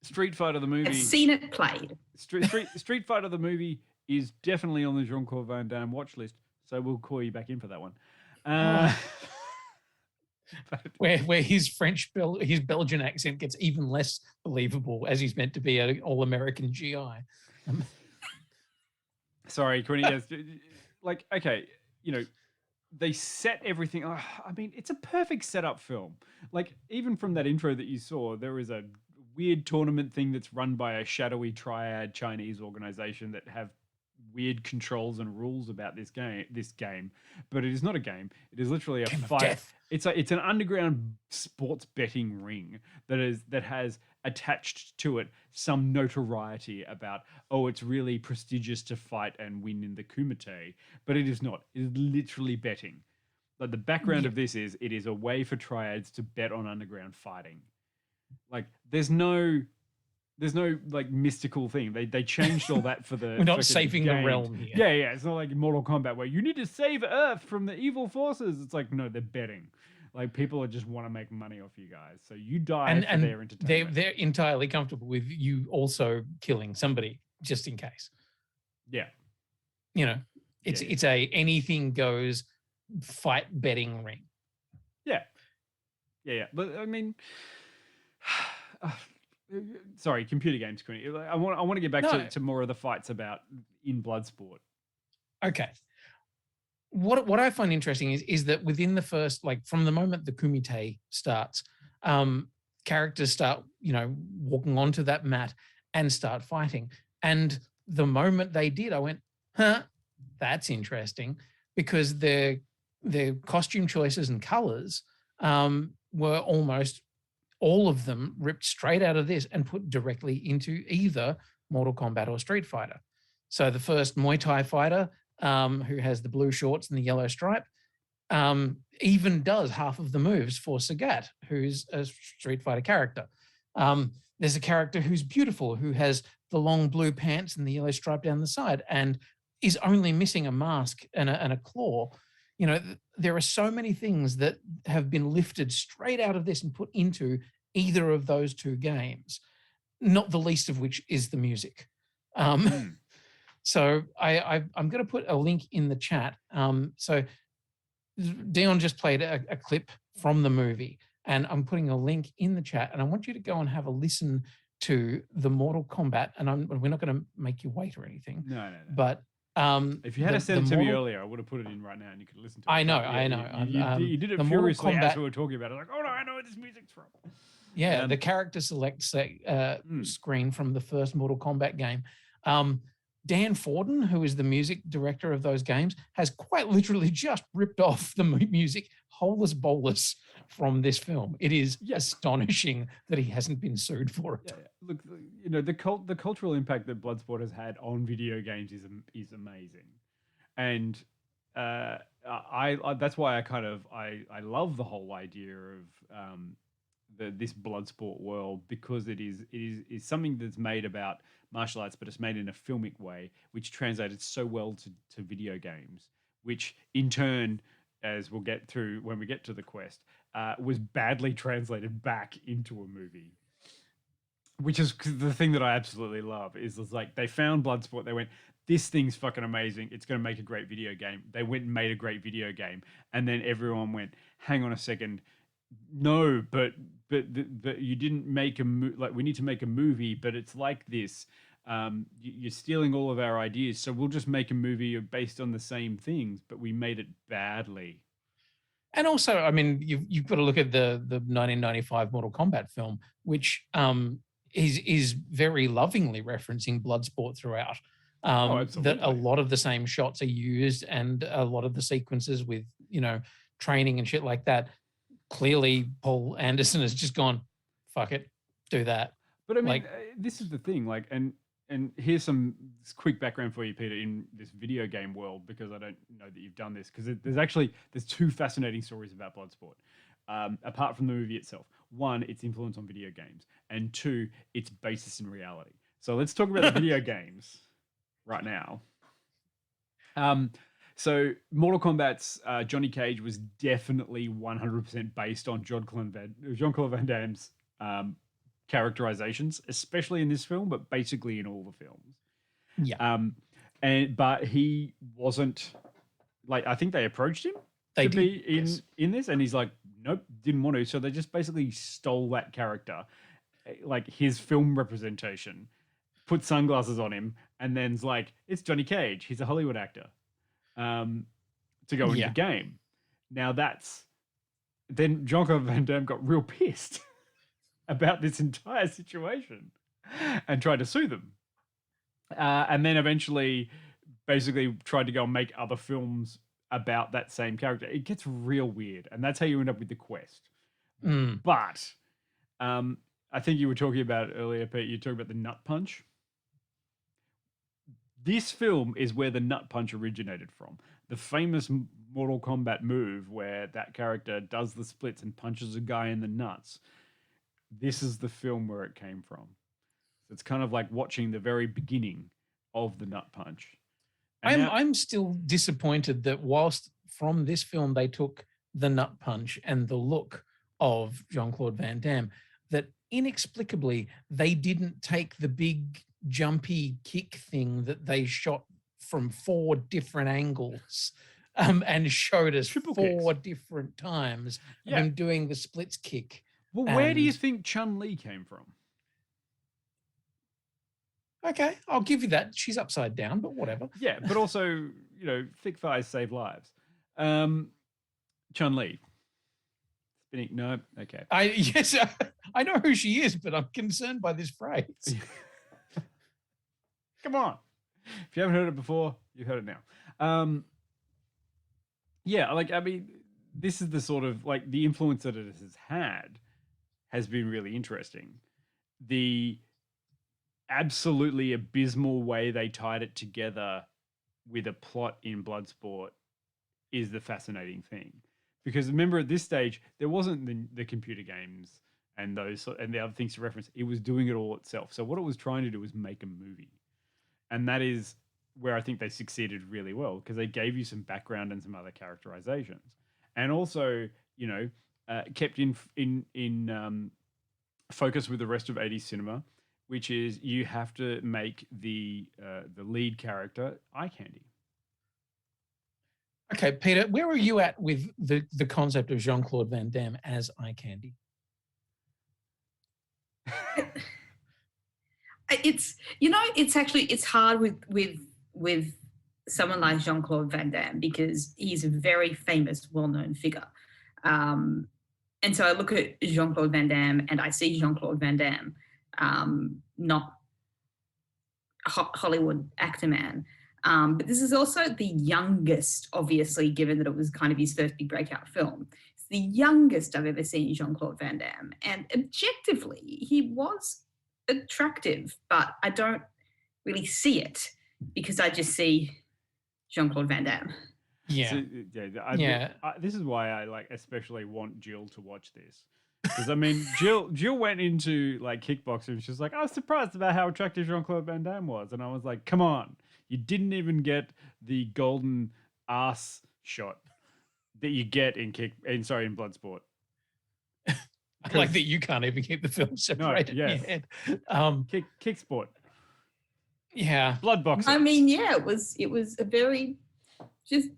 Street Fighter the movie. I've seen it played. Street Fighter the movie is definitely on the Jean-Claude Van Damme watch list, so we'll call you back in for that one. Where his his Belgian accent gets even less believable as he's meant to be an all-American GI. Sorry, Quinny. Yes, like, okay, they set everything. I mean, it's a perfect setup film. Like, even from that intro that you saw, there is a weird tournament thing that's run by a shadowy triad Chinese organization that have weird controls and rules about this game. But it is not a game. It is literally a fight. It's an underground sports betting ring that has attached to it some notoriety about, it's really prestigious to fight and win in the Kumite, but it is not. It is literally betting. Like, the background of this is, it is a way for triads to bet on underground fighting. Like, there's no like mystical thing. They changed all that for the. We're not saving the realm here. Yeah. It's not like Mortal Kombat where you need to save Earth from the evil forces. It's like, no, they're betting. Like, people just want to make money off you guys, so you die for their entertainment. They're entirely comfortable with you also killing somebody just in case. Yeah, it's a anything goes fight betting ring. Yeah. But I mean, sorry, computer games, Quinny. I want to get back to more of the fights in Bloodsport. Okay. What I find interesting is that within the first, like, from the moment the Kumite starts, characters start, walking onto that mat and start fighting. And the moment they did, I went, that's interesting, because their costume choices and colors were almost all of them ripped straight out of this and put directly into either Mortal Kombat or Street Fighter. So the first Muay Thai fighter, who has the blue shorts and the yellow stripe, even does half of the moves for Sagat, who's a Street Fighter character. There's a character who's beautiful, who has the long blue pants and the yellow stripe down the side and is only missing a mask and a claw. There are so many things that have been lifted straight out of this and put into either of those two games, not the least of which is the music. So I'm going to put a link in the chat. So Dion just played a clip from the movie, and I'm putting a link in the chat, and I want you to go and have a listen to the Mortal Kombat. And we're not going to make you wait or anything. No. But if you had said it to me earlier, I would have put it in right now, and you could listen to it. I know. You did it furiously as we were talking about it. Like, oh no, I know this music's from. Yeah, the character select screen from the first Mortal Kombat game. Dan Forden, who is the music director of those games, has quite literally just ripped off the music holus bolus from this film. It is astonishing that he hasn't been sued for it. Yeah. Look, you know, the cultural impact that Bloodsport has had on video games is amazing, and I that's why I love the whole idea of this Bloodsport world, because it is something that's made about martial arts, but it's made in a filmic way, which translated so well to video games, which in turn, as we'll get through when we get to the quest, was badly translated back into a movie. Which is the thing that I absolutely love is like they found Bloodsport, they went, this thing's fucking amazing, it's going to make a great video game. They went and made a great video game, and then everyone went, hang on a second, no, but you didn't make we need to make a movie, but it's like this. You're stealing all of our ideas, so we'll just make a movie based on the same things, but we made it badly. And also, I mean, you've got to look at the 1995 Mortal Kombat film, which is very lovingly referencing Bloodsport throughout. That a lot of the same shots are used, and a lot of the sequences with, you know, training and shit like that. Clearly, Paul Anderson has just gone, fuck it, do that. But I mean, this is the thing, like, and here's some quick background for you, Peter, in this video game world, because I don't know that you've done this, because there's two fascinating stories about Bloodsport, apart from the movie itself. One, its influence on video games, and two, its basis in reality. So let's talk about the video games right now. So Mortal Kombat's Johnny Cage was definitely 100% based on Jean-Claude Van Damme's characterizations, especially in this film, but basically in all the films. Yeah. But he wasn't, like, I think they approached him in this, and he's like, nope, didn't want to. So they just basically stole that character, like his film representation, put sunglasses on him, and then's like, it's Johnny Cage. He's a Hollywood actor. To go into the game. Now then Jean-Claude Van Damme got real pissed about this entire situation and tried to sue them. And then eventually basically tried to go and make other films about that same character. It gets real weird, and that's how you end up with the quest. But I think you were talking about it earlier, Pete. You talked about the nut punch. This film is where the nut punch originated from. The famous Mortal Kombat move where that character does the splits and punches a guy in the nuts. This is the film where it came from. So it's kind of like watching the very beginning of the nut punch. I'm still disappointed that whilst from this film they took the nut punch and the look of Jean-Claude Van Damme, that inexplicably they didn't take the big jumpy kick thing that they shot from 4 different angles and showed us four different times of him doing the splits kick. Well, where do you think Chun-Li came from? Okay, I'll give you that. She's upside down, but whatever. Yeah, but also, you know, thick thighs save lives. Chun-Li. Spinning, no, okay. I know who she is, but I'm concerned by this phrase. Come on. If you haven't heard it before, you've heard it now. Yeah, like, I mean, this is the sort of, like, the influence that it has had has been really interesting. The absolutely abysmal way they tied it together with a plot in Bloodsport is the fascinating thing. Because remember, at this stage, there wasn't the computer games and those and the other things to reference. It was doing it all itself. So what it was trying to do was make a movie. And that is where I think they succeeded really well, because they gave you some background and some other characterizations. And also, you know, kept in focus with the rest of 80s cinema, which is you have to make the lead character eye candy. Okay, Peter, where are you at with the concept of Jean-Claude Van Damme as eye candy? It's hard with someone like Jean-Claude Van Damme because he's a very famous, well-known figure. And And so I look at Jean-Claude Van Damme and I see Jean-Claude Van Damme, not Hollywood actor man. But this is also the youngest, obviously, given that it was kind of his first big breakout film. It's the youngest I've ever seen Jean-Claude Van Damme. And objectively, he was attractive, but I don't really see it because I just see Jean-Claude Van Damme. Yeah. So, this is why I like especially want Jill to watch this. Because I mean, Jill went into like kickboxing and she's like, I was surprised about how attractive Jean-Claude Van Damme was. And I was like, come on, you didn't even get the golden ass shot that you get in Bloodsport. I like that you can't even keep the film separated in your head. Kick sport. Yeah. Blood boxing. I mean, yeah, it was a very just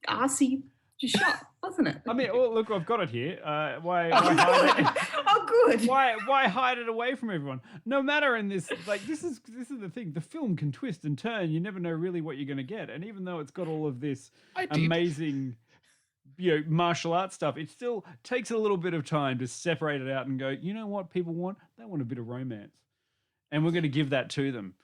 arsey shot, wasn't it? I mean, oh, look, I've got it here. Why hide it? Oh, good. Why hide it away from everyone? No matter in this, like this is the thing. The film can twist and turn. You never know really what you're going to get. And even though it's got all of this amazing, martial arts stuff, it still takes a little bit of time to separate it out and go, you know what people want? They want a bit of romance, and we're going to give that to them.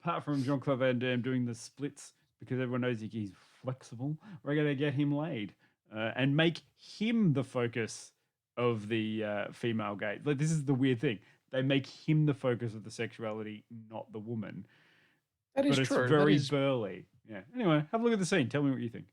Apart from Jean-Claude Van Damme doing the splits because everyone knows he's flexible, we're going to get him laid and make him the focus of the female gaze. Like, this is the weird thing. They make him the focus of the sexuality, not the woman. That is true. But it's very burly. Yeah. Anyway, have a look at the scene. Tell me what you think.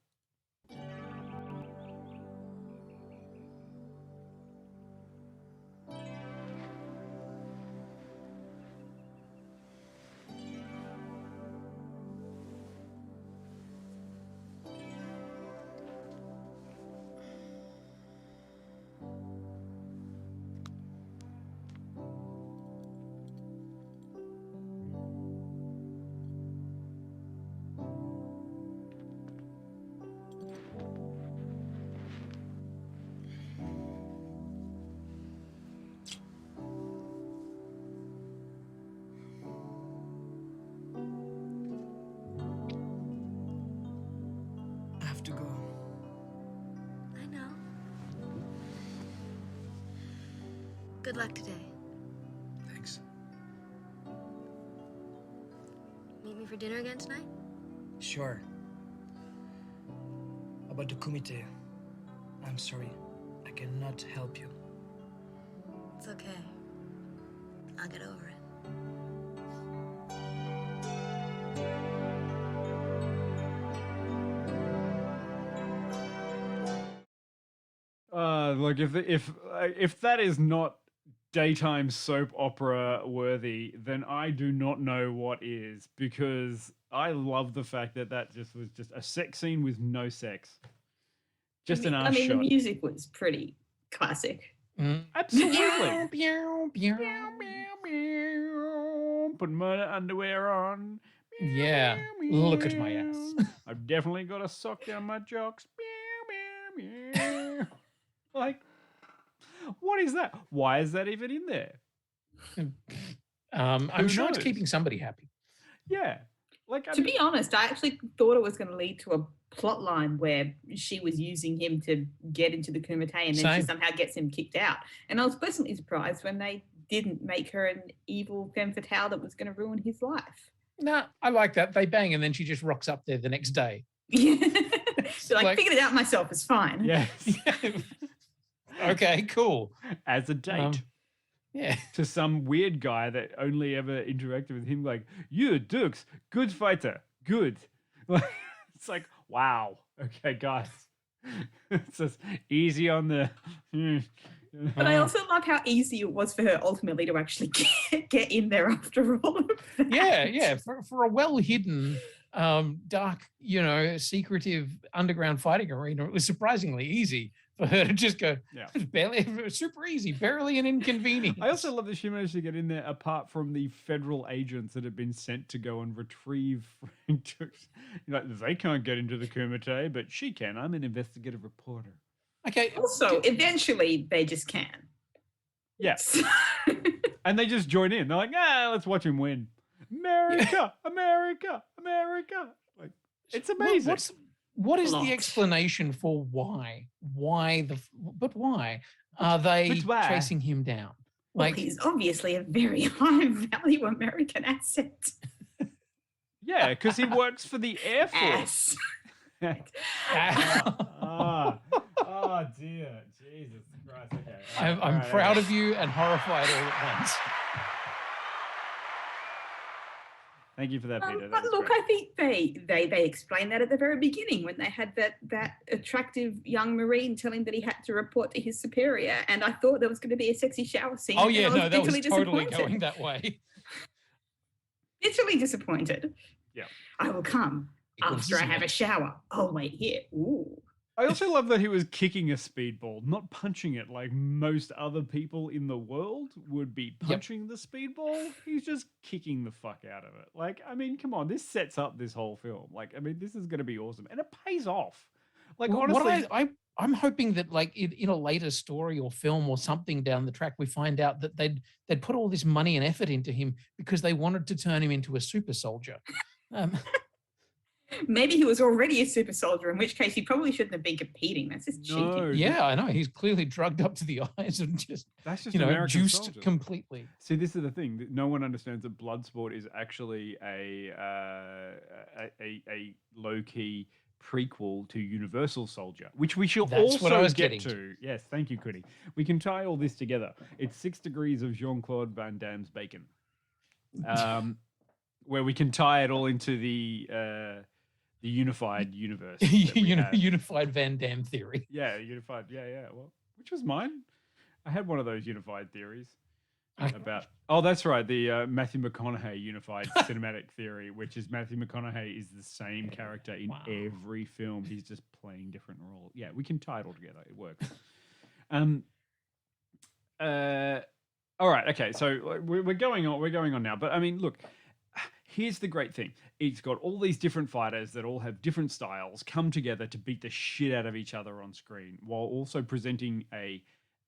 To go. I know. Good luck today. Thanks. Meet me for dinner again tonight? Sure. About the kumite, I'm sorry. I cannot help you. It's okay. I'll get over it. Look, if that is not daytime soap opera worthy, then I do not know what is, because I love the fact that just was just a sex scene with no sex. Just an ass shot. The music was pretty classic. Absolutely. Put murder underwear on. Yeah. Look at my ass. I've definitely got a sock down my jocks. Like, what is that? Why is that even in there? I'm sure it's keeping somebody happy. Yeah. To be honest, I actually thought it was going to lead to a plot line where she was using him to get into the kumite and then she somehow gets him kicked out. And I was pleasantly surprised when they didn't make her an evil femme fatale that was going to ruin his life. No, I like that. They bang and then she just rocks up there the next day. So I figured it out myself. It's fine. Yes. Okay, cool. As a date. Yeah. To some weird guy that only ever interacted with him, like, you, Dukes, good fighter, good. It's like, wow. Okay, guys. It's just easy on the... But I also love how easy it was for her ultimately to actually get in there after all of that. Yeah. For a well-hidden, dark, secretive underground fighting arena, it was surprisingly easy for her to just go, barely, super easy, barely an inconvenience. I also love that she managed to get in there apart from the federal agents that had been sent to go and retrieve. They can't get into the kumite, but she can. I'm an investigative reporter. Okay. Also, eventually they just can. Yes. And they just join in. They're like, let's watch him win. America, America, America. Like, it's amazing. what is Plot. the explanation for why? Why are they But why? chasing him down? Well, he's obviously a very high value American asset. Yeah, because he works for the Air Force. Oh dear, Jesus Christ! Okay, I'm proud of you and horrified all at once. Thank you for that, Peter. That But was look, great. I think they explained that at the very beginning when they had that attractive young Marine tell him that he had to report to his superior, and I thought there was going to be a sexy shower scene. Oh and yeah, I no, that was bitterly totally disappointed. going that way. Bitterly disappointed. Yeah. I will come after I have a shower. Oh wait, here. Ooh. I also love that he was kicking a speedball, not punching it like most other people in the world would be punching the speedball. He's just kicking the fuck out of it. Like, I mean, come on, this sets up this whole film. Like, I mean, this is going to be awesome, and it pays off. Like, Well, honestly, I'm hoping that like in a later story or film or something down the track, we find out that they'd put all this money and effort into him because they wanted to turn him into a super soldier. Maybe he was already a super soldier, in which case he probably shouldn't have been competing. That's just cheeky. Yeah, I know. He's clearly drugged up to the eyes and just American juiced soldiers. completely. See, this is the thing that no one understands, that Bloodsport is actually a low key prequel to Universal Soldier, which we shall That's also what I was get getting to. Yes, thank you, Quinny. We can tie all this together. It's 6 degrees of Jean-Claude Van Damme's bacon, where we can tie it all into the unified universe. that we have. Unified Van Damme theory. Yeah, unified. Yeah. Well, which was mine. I had one of those unified theories about. Oh, that's right. The Matthew McConaughey unified cinematic theory, which is Matthew McConaughey is the same character in every film. He's just playing different roles. Yeah, we can tie it all together. It works. All right. Okay. So we're going on. We're going on now. But I mean, look. Here's the great thing. It's got all these different fighters that all have different styles come together to beat the shit out of each other on screen, while also presenting a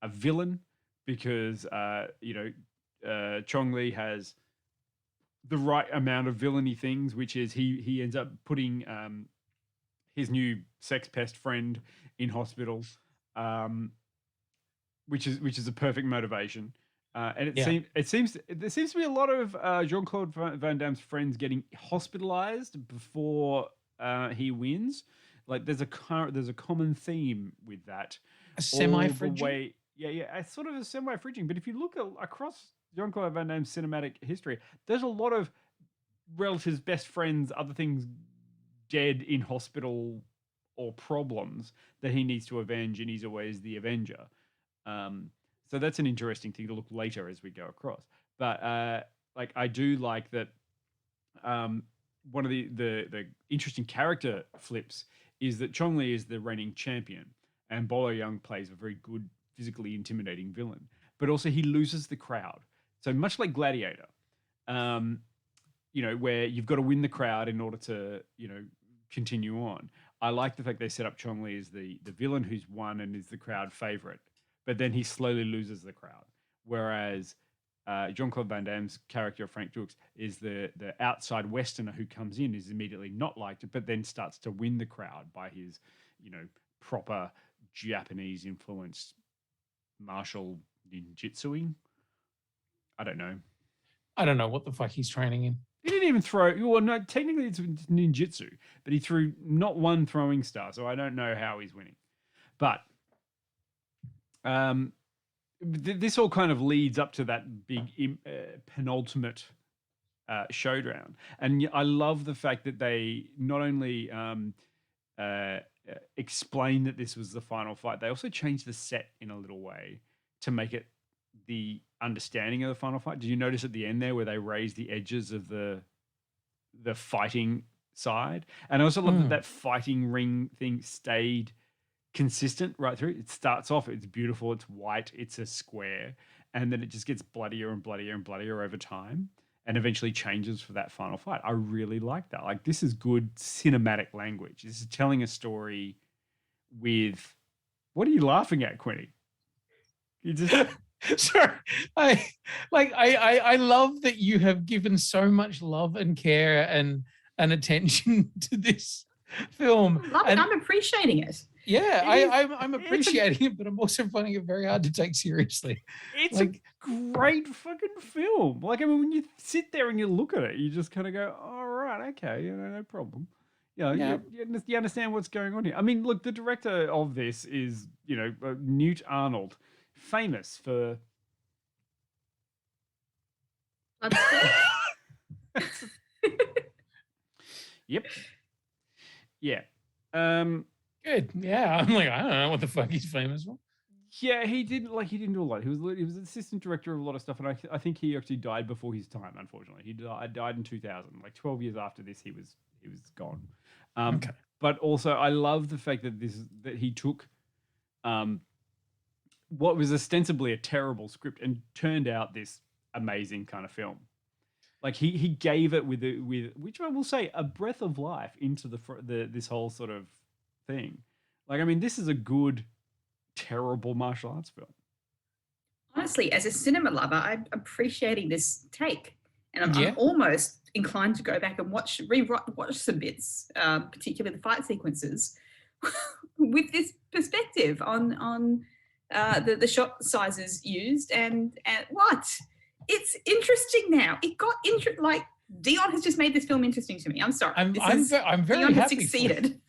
villain, because Chong Li has the right amount of villainy things, which is he ends up putting his new sex pest friend in hospital, which is a perfect motivation. And there seems to be a lot of Jean-Claude Van Damme's friends getting hospitalized before he wins. Like there's a common theme with that. A semi-fridging? Yeah, it's sort of a semi-fridging. But if you look across Jean-Claude Van Damme's cinematic history, there's a lot of relatives, best friends, other things dead in hospital or problems that he needs to avenge, and he's always the Avenger. So that's an interesting thing to look later as we go across. But I do like that. One of the interesting character flips is that Chong Li is the reigning champion, and Bolo Young plays a very good, physically intimidating villain. But also he loses the crowd. So much like Gladiator, where you've got to win the crowd in order to continue on. I like the fact they set up Chong Li as the villain who's won and is the crowd favorite. But then he slowly loses the crowd. Whereas Jean-Claude Van Damme's character, Frank Dux, is the outside Westerner who comes in, is immediately not liked, but then starts to win the crowd by his, proper Japanese-influenced martial ninjutsuing. I don't know what the fuck he's training in. He didn't even throw. Well, no, technically it's ninjutsu, but he threw not one throwing star, so I don't know how he's winning. But this all kind of leads up to that big penultimate showdown, and I love the fact that they not only explain that this was the final fight, they also changed the set in a little way to make it the understanding of the final fight. Did you notice at the end there where they raised the edges of the fighting side? And I also love that fighting ring thing stayed consistent right through. It starts off, it's beautiful, it's white, it's a square, and then it just gets bloodier and bloodier and bloodier over time, and eventually changes for that final fight. I really like that. Like, this is good cinematic language. This is telling a story with. What are you laughing at, Quinny? You just. Sorry, I love that you have given so much love and care and attention to this film. I love it. I'm appreciating it. Yeah, I'm it's a- appreciating it, but I'm also finding it very hard to take seriously. It's Like, a great fucking film. Like, I mean, when you sit there and you look at it, you just kind of go, all right, okay, no problem. Yeah. You understand what's going on here. I mean, look, the director of this is, Newt Arnold, famous for... Yep. Yeah. Good. Yeah, I'm like, I don't know what the fuck he's famous for. Yeah, he didn't do a lot. He was an assistant director of a lot of stuff, and I think he actually died before his time. Unfortunately, he died in 2000. Like 12 years after this, he was gone. Okay. But also, I love the fact that he took what was ostensibly a terrible script and turned out this amazing kind of film. Like he gave it with which I will say a breath of life into this whole sort of thing. Like, I mean, this is a good, terrible martial arts film. Honestly, as a cinema lover, I'm appreciating this take, and I'm Yeah. almost inclined to go back and watch some bits, particularly the fight sequences, with this perspective on the shot sizes used and what. It's interesting now. It got like Dion has just made this film interesting to me. I'm sorry. I'm very Dion has happy for succeeded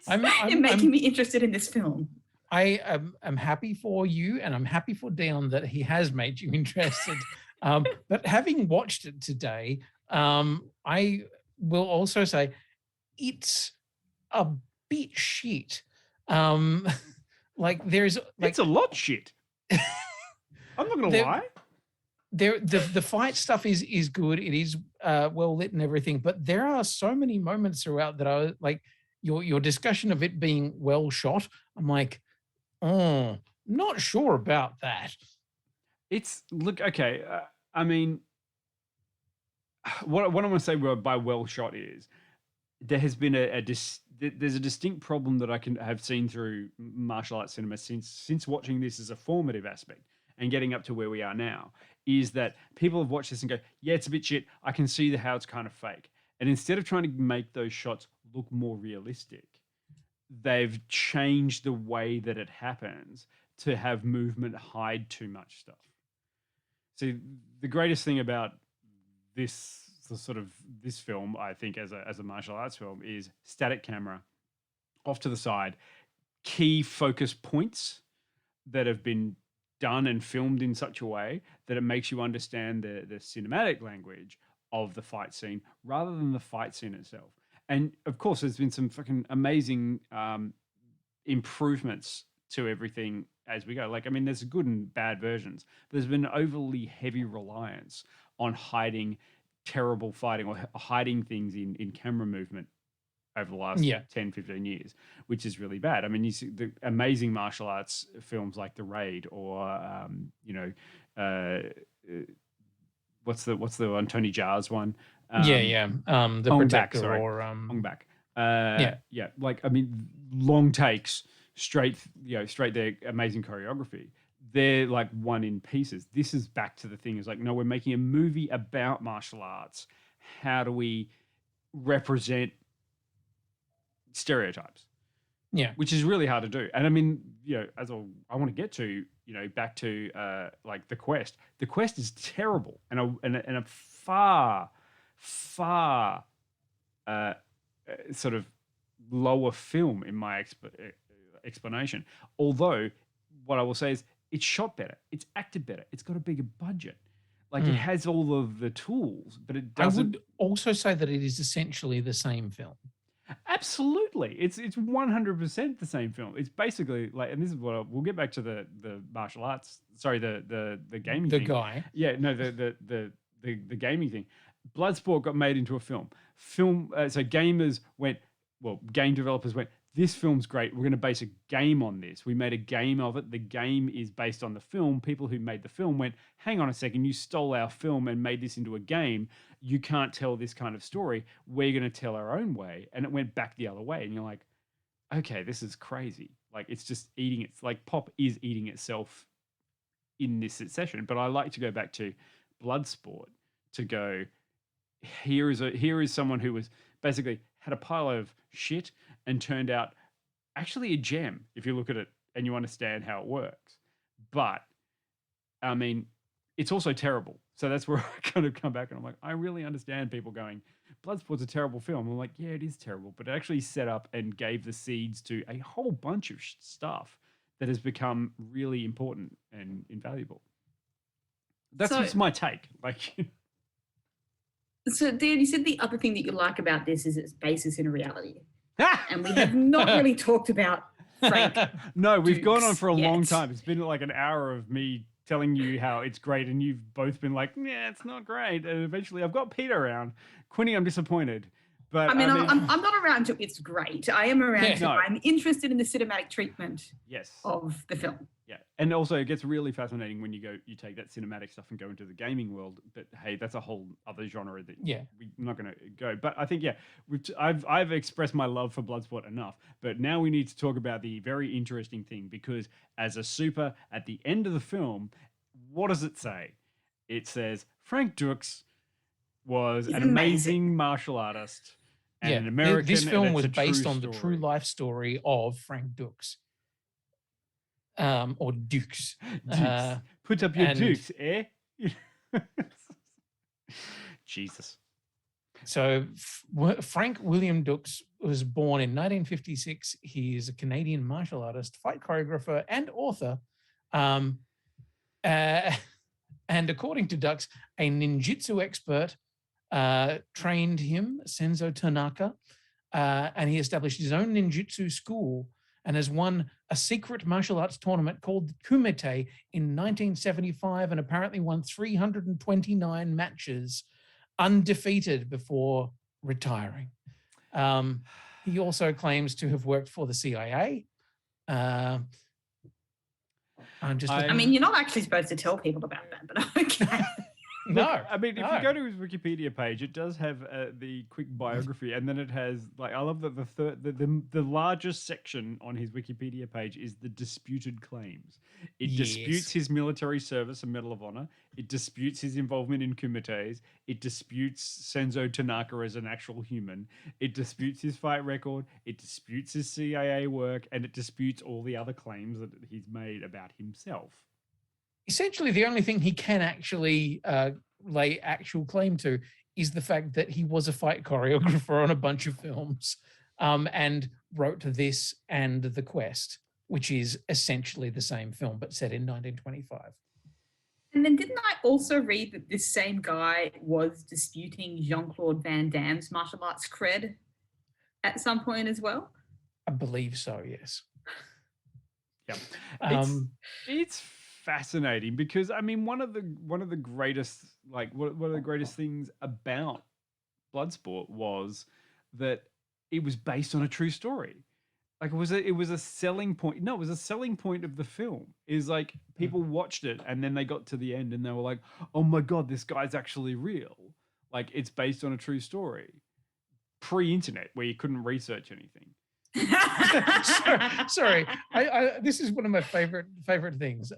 I'm in making me interested in this film. I am happy for you, and I'm happy for Dion that he has made you interested. But having watched it today, I will also say it's a bit shit. Like there's like It's a lot shit. I'm not gonna lie. The fight stuff is good. It is well lit and everything, but there are so many moments throughout that I like your discussion of it being well shot. I'm like, oh, not sure about that. Okay. I mean, what I want to say by well shot is there has been there's a distinct problem that I have seen through martial arts cinema since watching this as a formative aspect and getting up to where we are now, is that people have watched this and go, yeah, it's a bit shit. I can see how it's kind of fake. And instead of trying to make those shots look more realistic, they've changed the way that it happens to have movement hide too much stuff. See, the greatest thing about this film, I think, as a martial arts film, is static camera, off to the side, key focus points that have been done and filmed in such a way that it makes you understand the cinematic language of the fight scene rather than the fight scene itself. And of course, there's been some fucking amazing improvements to everything as we go. Like, I mean, there's good and bad versions. There's been overly heavy reliance on hiding terrible fighting or hiding things in camera movement over the last 10, 15 years, which is really bad. I mean, you see the amazing martial arts films like The Raid or, what's the one, Tony Jaa's one? The Hong Protector Bak, or Hong Bak. Like, I mean, long takes, straight there, amazing choreography. They're like one in pieces. This is back to the thing. It's like, no, we're making a movie about martial arts. How do we represent stereotypes? Yeah. Which is really hard to do. And I mean, as I want to get to, back to like The Quest. The Quest is terrible and a far sort of lower film in my explanation. Although what I will say is it's shot better, it's acted better, it's got a bigger budget. Like it has all of the tools, but it doesn't. I would also say that it is essentially the same film. Absolutely, it's 100% the same film. It's basically like, and this is what we'll get back to the martial arts. Sorry, the gaming. The thing. guy. Yeah, no, the gaming thing. Bloodsport got made into a film. So gamers went, well, game developers went, this film's great. We're going to base a game on this. We made a game of it. The game is based on the film. People who made the film went, hang on a second, you stole our film and made this into a game. You can't tell this kind of story. We're going to tell our own way. And it went back the other way. And you're like, okay, this is crazy. Like, it's just eating it. Like, pop is eating itself in this session. But I like to go back to Bloodsport to go, here is someone who was basically, had a pile of shit and turned out actually a gem if you look at it and you understand how it works. But I mean, it's also terrible. So that's where I kind of come back and I'm like, I really understand people going, Bloodsport's a terrible film. I'm like, yeah, it is terrible, but it actually set up and gave the seeds to a whole bunch of stuff that has become really important and invaluable. That's just my take. Like, so Dan, you said the other thing that you like about this is its basis in reality. And we have not really talked about Frank. No, we've Dukes gone on for a long yet. time. It's been like an hour of me telling you how it's great, and you've both been like, yeah, it's not great. And eventually I've got Peter around. Quinny, I'm disappointed. But I mean, I'm not around to it's great. I am around to I'm interested in the cinematic treatment of the film. Yeah. And also it gets really fascinating when you take that cinematic stuff and go into the gaming world. But hey, that's a whole other genre that we're not going to go. But I think, I've expressed my love for Bloodsport enough. But now we need to talk about the very interesting thing, because as a super at the end of the film, what does it say? It says Frank Dux was an amazing martial artist and an American. This film was based on the true life story of Frank Dux. Or Dukes. Put up your dukes, eh? Jesus. So Frank William Dux was born in 1956. He is a Canadian martial artist, fight choreographer, and author. And according to Dux, a ninjutsu expert trained him, Senzo Tanaka, and he established his own ninjutsu school and has won a secret martial arts tournament called the Kumite in 1975 and apparently won 329 matches undefeated before retiring. He also claims to have worked for the CIA. I mean, you're not actually supposed to tell people about that, but okay. No, I mean, if you go to his Wikipedia page, it does have the quick biography, and then it has I love that the largest section on his Wikipedia page is the disputed claims. It disputes his military service and Medal of Honor. It disputes his involvement in kumites. It disputes Senzo Tanaka as an actual human. It disputes his fight record. It disputes his CIA work, and it disputes all the other claims that he's made about himself. Essentially, the only thing he can actually lay actual claim to is the fact that he was a fight choreographer on a bunch of films and wrote this and The Quest, which is essentially the same film, but set in 1925. And then didn't I also read that this same guy was disputing Jean-Claude Van Damme's martial arts cred at some point as well? I believe so, yes. Yeah. It's fascinating because I mean one of the greatest one of the greatest things about Bloodsport was that it was based on a true story. Like it was a selling point. No, it was a selling point of the film. Is like people watched it and then they got to the end and they were like, "Oh my god, this guy's actually real." Like it's based on a true story. Pre-internet where you couldn't research anything. Sorry. This is one of my favorite things.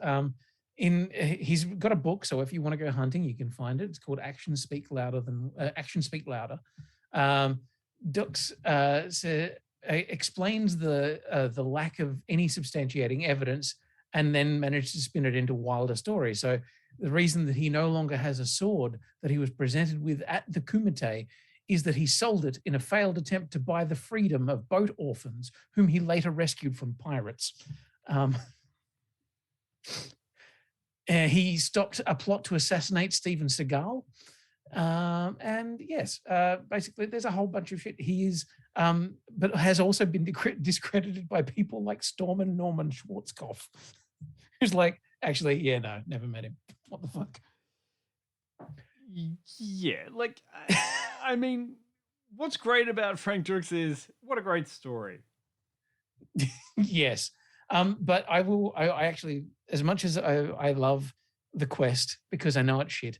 He's got a book, so if you want to go hunting, you can find it. It's called Actions Speak Louder. Dux explains the lack of any substantiating evidence, and then managed to spin it into wilder stories. So the reason that he no longer has a sword that he was presented with at the Kumite is that he sold it in a failed attempt to buy the freedom of boat orphans, whom he later rescued from pirates. He stopped a plot to assassinate Steven Seagal. And yes, basically there's a whole bunch of shit. He is, but has also been discredited by people like Storm and Norman Schwarzkopf, who's like, actually, yeah, no, never met him. What the fuck? Yeah, like, I mean, what's great about Frank Dux is what a great story. Yes. But I actually, as much as I love The Quest because I know it's shit,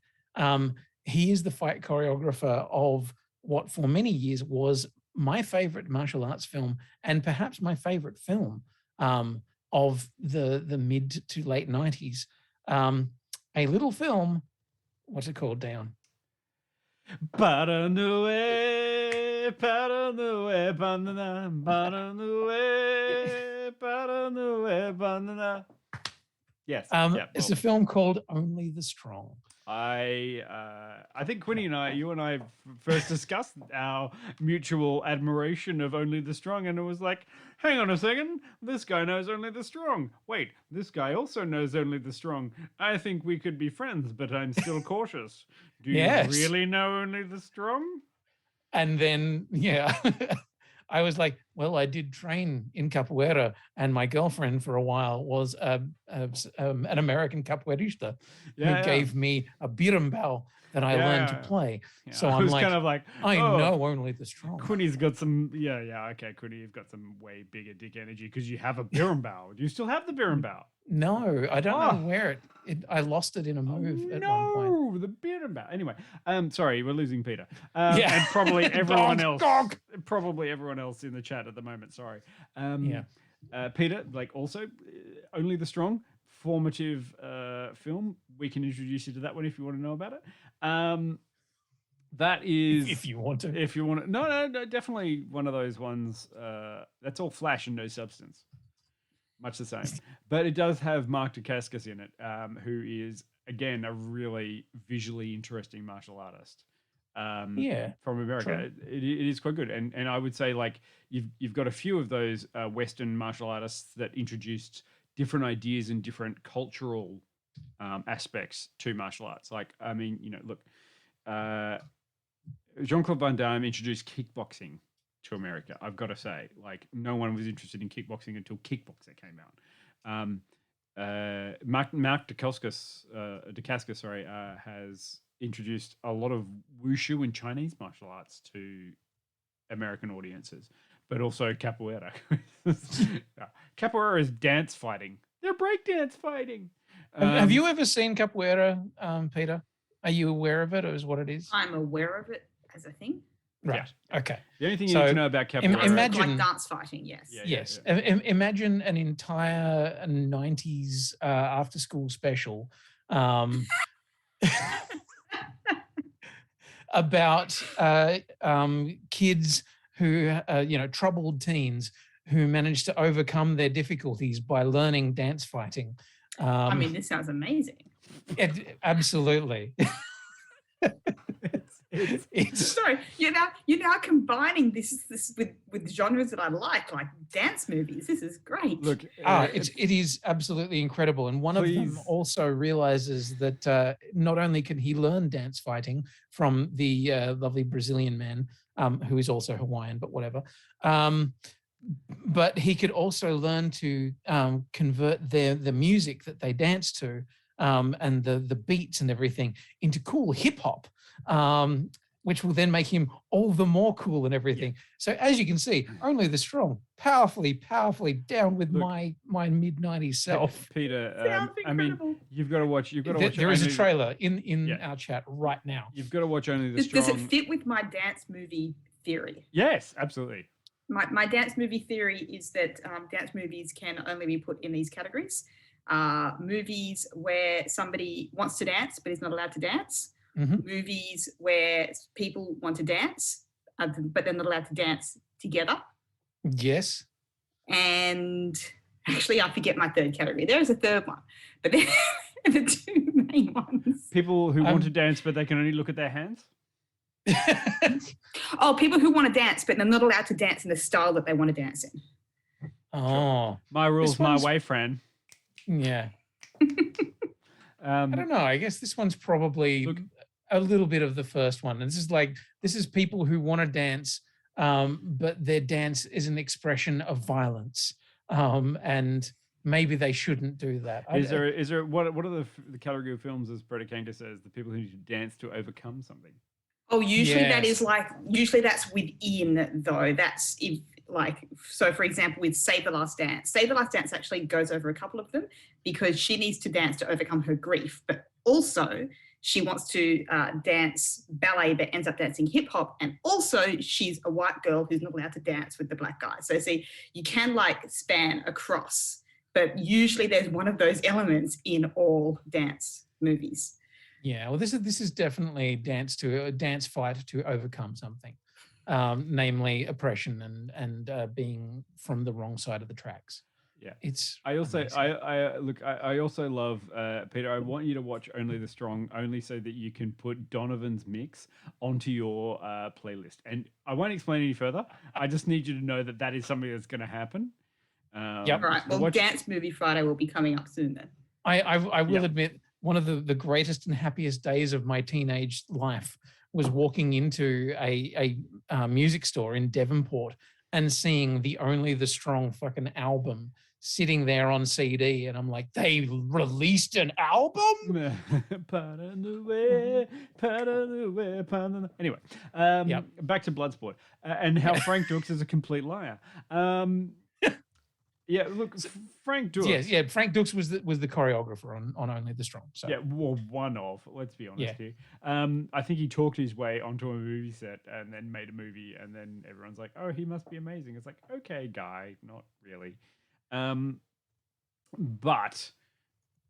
he is the fight choreographer of what for many years was my favorite martial arts film and perhaps my favorite film of the mid to late 90s. A little film, what's it called, Dion? Paranoué. Pardon the way, pardon the way, pardon the way, pardon the. Yes. It's a film called Only the Strong. I think Quinny and you and I first discussed our mutual admiration of Only the Strong, and it was like, hang on a second, this guy knows Only the Strong. Wait, this guy also knows Only the Strong. I think we could be friends, but I'm still cautious. Do you really know Only the Strong? And then, I was like, well, I did train in capoeira, and my girlfriend for a while was an American capoeirista who gave me a birimbau that I learned to play. Yeah. So I I'm was like, kind of like, I know Only the Strong. Quinny's got some, okay, Quinny, you've got some way bigger dick energy because you have a birimbau. Do you still have the birimbau? No, I don't know where I lost it in a move at one point. No, the birimbau. Anyway, sorry, we're losing Peter. And probably everyone else. Probably everyone else in the chat at the moment. Sorry. Peter, like also, Only the Strong, formative film. We can introduce you to that one if you want to know about it. That is, if you want to. No, definitely one of those ones. That's all flash and no substance. Much the same, but it does have Mark Dacascos in it, who is again a really visually interesting martial artist. From America, it is quite good, and I would say like you've got a few of those Western martial artists that introduced different ideas and different cultural aspects to martial arts. Like I mean, look, Jean-Claude Van Damme introduced kickboxing to America. I've got to say, like no one was interested in kickboxing until Kickboxer came out. Mark Dacascos, has introduced a lot of wushu and Chinese martial arts to American audiences, but also capoeira. Capoeira is dance fighting. They're breakdance fighting. Have you ever seen capoeira, Peter? Are you aware of it, or is what it is? I'm aware of it as a thing. Right. Yeah. Okay. The only thing you need to know about capoeira, imagine like dance fighting. Yes. Yes. Imagine an entire 90s after-school special about kids who, troubled teens who managed to overcome their difficulties by learning dance fighting. I mean, this sounds amazing. Absolutely. Sorry, you're now combining this with genres that I like dance movies. This is great. Look, it is absolutely incredible, and one of them also realizes that not only can he learn dance fighting from the lovely Brazilian man who is also Hawaiian, but whatever, but he could also learn to convert the music that they dance to and the beats and everything into cool hip hop. Which will then make him all the more cool and everything. So as you can see, Only the Strong, powerfully down with my mid-90s self. Peter, I mean, you've got to watch. There is a trailer in our chat right now. You've got to watch Only the Strong. Does it fit with my dance movie theory? Yes, absolutely. My dance movie theory is that dance movies can only be put in these categories. Movies where somebody wants to dance but is not allowed to dance. Mm-hmm. Movies where people want to dance, but they're not allowed to dance together. Yes. And actually, I forget my third category. There is a third one, but they're the two main ones. People who want to dance, but they can only look at their hands? Oh, people who want to dance, but they're not allowed to dance in the style that they want to dance in. Oh. My rules, my way, friend. Yeah. I don't know. I guess this one's probably a little bit of the first one. And this is people who want to dance, but their dance is an expression of violence. And maybe they shouldn't do that. Is there what are the category of films, as Bretta Kanga says, the people who need to dance to overcome something? Oh, usually that is usually that's within though. That's if so for example, with Save the Last Dance. Save the Last Dance actually goes over a couple of them because she needs to dance to overcome her grief, but also she wants to dance ballet but ends up dancing hip hop, and also she's a white girl who's not allowed to dance with the black guy. So see, you can span across, but usually there's one of those elements in all dance movies. Yeah, well, this is definitely dance fight to overcome something. namely oppression and being from the wrong side of the tracks. Yeah. It's I also amazing. I also love Peter. I want you to watch Only the Strong, only so that you can put Donovan's mix onto your playlist. And I won't explain any further. I just need you to know that that is something that's going to happen. Yep. All right. so Well, Dance Movie Friday will be coming up soon then. I will Yeah. admit one of the greatest and happiest days of my teenage life was walking into a music store in Devonport and seeing the Only the Strong fucking album sitting there on CD, and I'm like, they released an album? Anyway, Yep. back to Bloodsport and how Frank Dux is a complete liar. Yeah, look, Frank Dux. Yeah. Frank Dux was the choreographer on Only the Strong. So Yeah, well, one of. Let's be honest Yeah. here. I think he talked his way onto a movie set and then made a movie, and then everyone's like, "Oh, he must be amazing." It's like, okay, guy, not really. But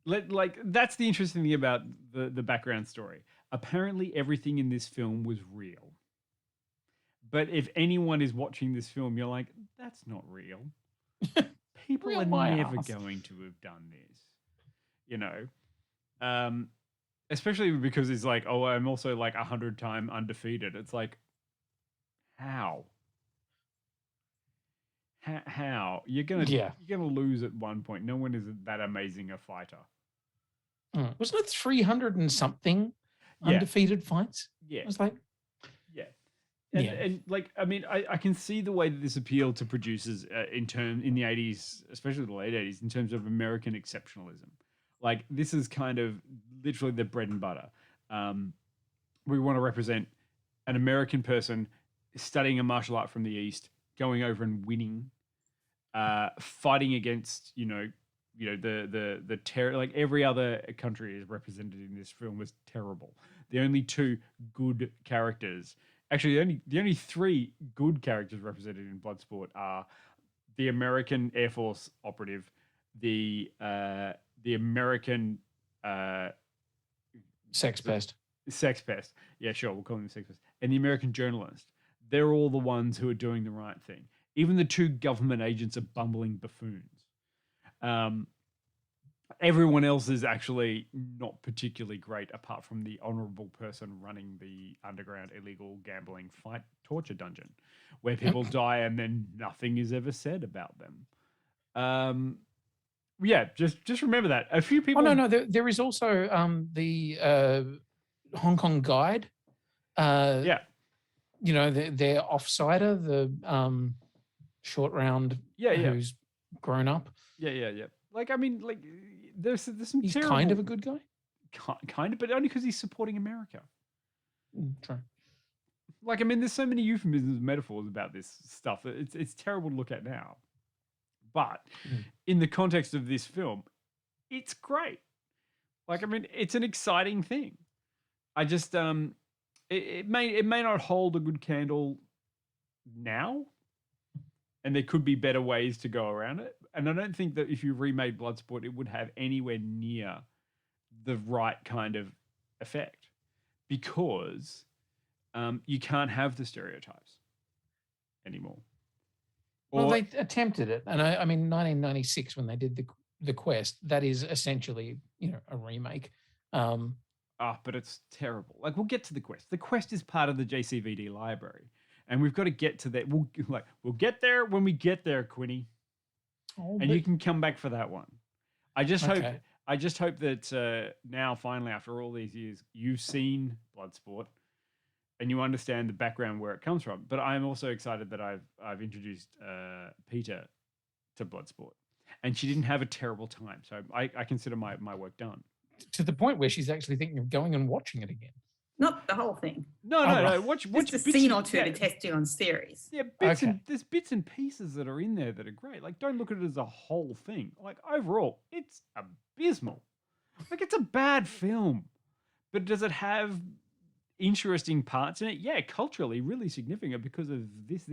that's the interesting thing about the background story. Apparently, everything in this film was real. But if anyone is watching this film, you're like, that's not real. People Real are my never ass. going to have done this, you know. Especially because it's like, oh, I'm also like 100-time undefeated. It's like, how? How you're gonna lose at one point? No one is that amazing a fighter. Wasn't it 300 and something Yeah. undefeated fights? Yeah. It was like, Yeah. Yeah. And like, I mean, I can see the way that this appealed to producers in the 80s, especially the late 80s, in terms of American exceptionalism. Like, this is kind of literally the bread and butter. We want to represent an American person studying a martial art from the East, going over and winning, fighting against, the terror. Like, every other country is represented in this film was terrible. The only two good characters, actually, the only three good characters represented in Bloodsport are the American Air Force operative, the American sex pest. Sex pest. Yeah, sure, we'll call him sex pest. And the American journalist. They're all the ones who are doing the right thing. Even the two government agents are bumbling buffoons. Everyone else is actually not particularly great, apart from the honorable person running the underground illegal gambling fight torture dungeon, where people die and then nothing is ever said about them. Yeah, just remember that. A few people. Oh no, there is also the Hong Kong guide. Yeah. You know, their offsider, the short round. Yeah. Who's grown up. Yeah. Like, I mean, like, there's some. He's terrible, kind of a good guy. Kind of, but only because he's supporting America. True. Like, I mean, there's so many euphemisms and metaphors about this stuff that it's terrible to look at now. But in the context of this film, it's great. Like, I mean, it's an exciting thing. I just it may not hold a good candle now, and there could be better ways to go around it. And I don't think that if you remade Bloodsport, it would have anywhere near the right kind of effect, because you can't have the stereotypes anymore. Well, they attempted it, and I mean, 1996 when they did the Quest, that is essentially, a remake. But it's terrible. Like, we'll get to the Quest. The Quest is part of the JCVD library, and we've got to get to that. We'll get there when we get there, Quinny. Oh, and you can come back for that one. I just hope that now, finally, after all these years, you've seen Bloodsport and you understand the background where it comes from. But I'm also excited that I've introduced Peta to Bloodsport, and she didn't have a terrible time. So I consider my work done. To the point where she's actually thinking of going and watching it again. Not the whole thing. No. Watch just a scene or two to test you on series. Yeah, there's bits and pieces that are in there that are great. Like, don't look at it as a whole thing. Like, overall, it's abysmal. Like, it's a bad film. But does it have interesting parts in it? Yeah, culturally really significant because of this.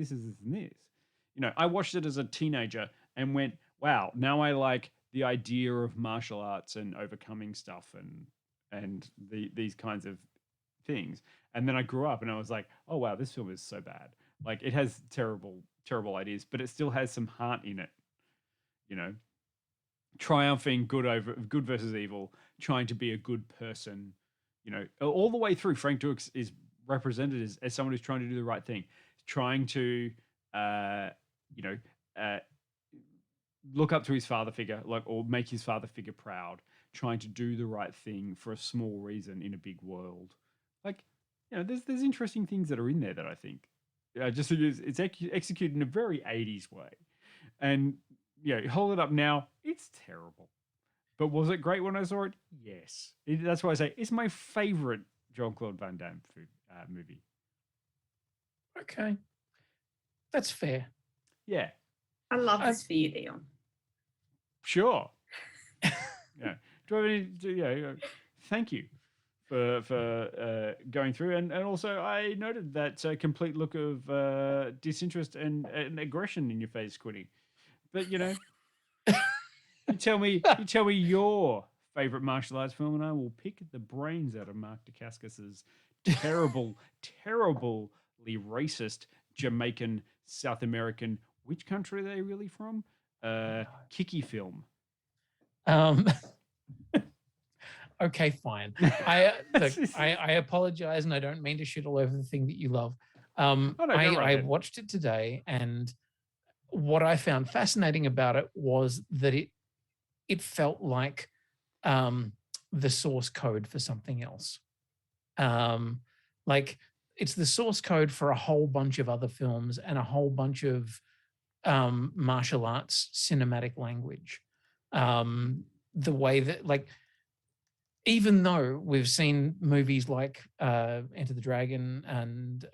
I watched it as a teenager and went, wow, now I like the idea of martial arts and overcoming stuff and these kinds of things. And then I grew up and I was like, oh wow, this film is so bad. Like it has terrible ideas, but it still has some heart in it. You know, triumphing good versus evil, trying to be a good person. You know, all the way through, Frank Dux is represented as someone who's trying to do the right thing, trying to, you know, look up to his father figure, like, or make his father figure proud, trying to do the right thing for a small reason in a big world. Like, you know, there's interesting things that are in there that I think, I just think it's executed in a very 80s way. And, you know, hold it up now, it's terrible. But was it great when I saw it? Yes. That's why I say it's my favorite Jean-Claude Van Damme movie. Okay. That's fair. Yeah. I love this for you, Dion. Sure. Yeah. Do I have any? Yeah. Thank you for going through, and also I noted that complete look of disinterest and aggression in your face, Quinny. But you know, you tell me your favorite martial arts film, and I will pick the brains out of Mark Dacascos's terribly racist Jamaican South American. Which country are they really from? Kiki film. Okay, fine. I apologize, and I don't mean to shit all over the thing that you love. I watched it today, and what I found fascinating about it was that it felt like the source code for something else. Like it's the source code for a whole bunch of other films and a whole bunch of martial arts cinematic language. The way that, like, even though we've seen movies like Enter the Dragon and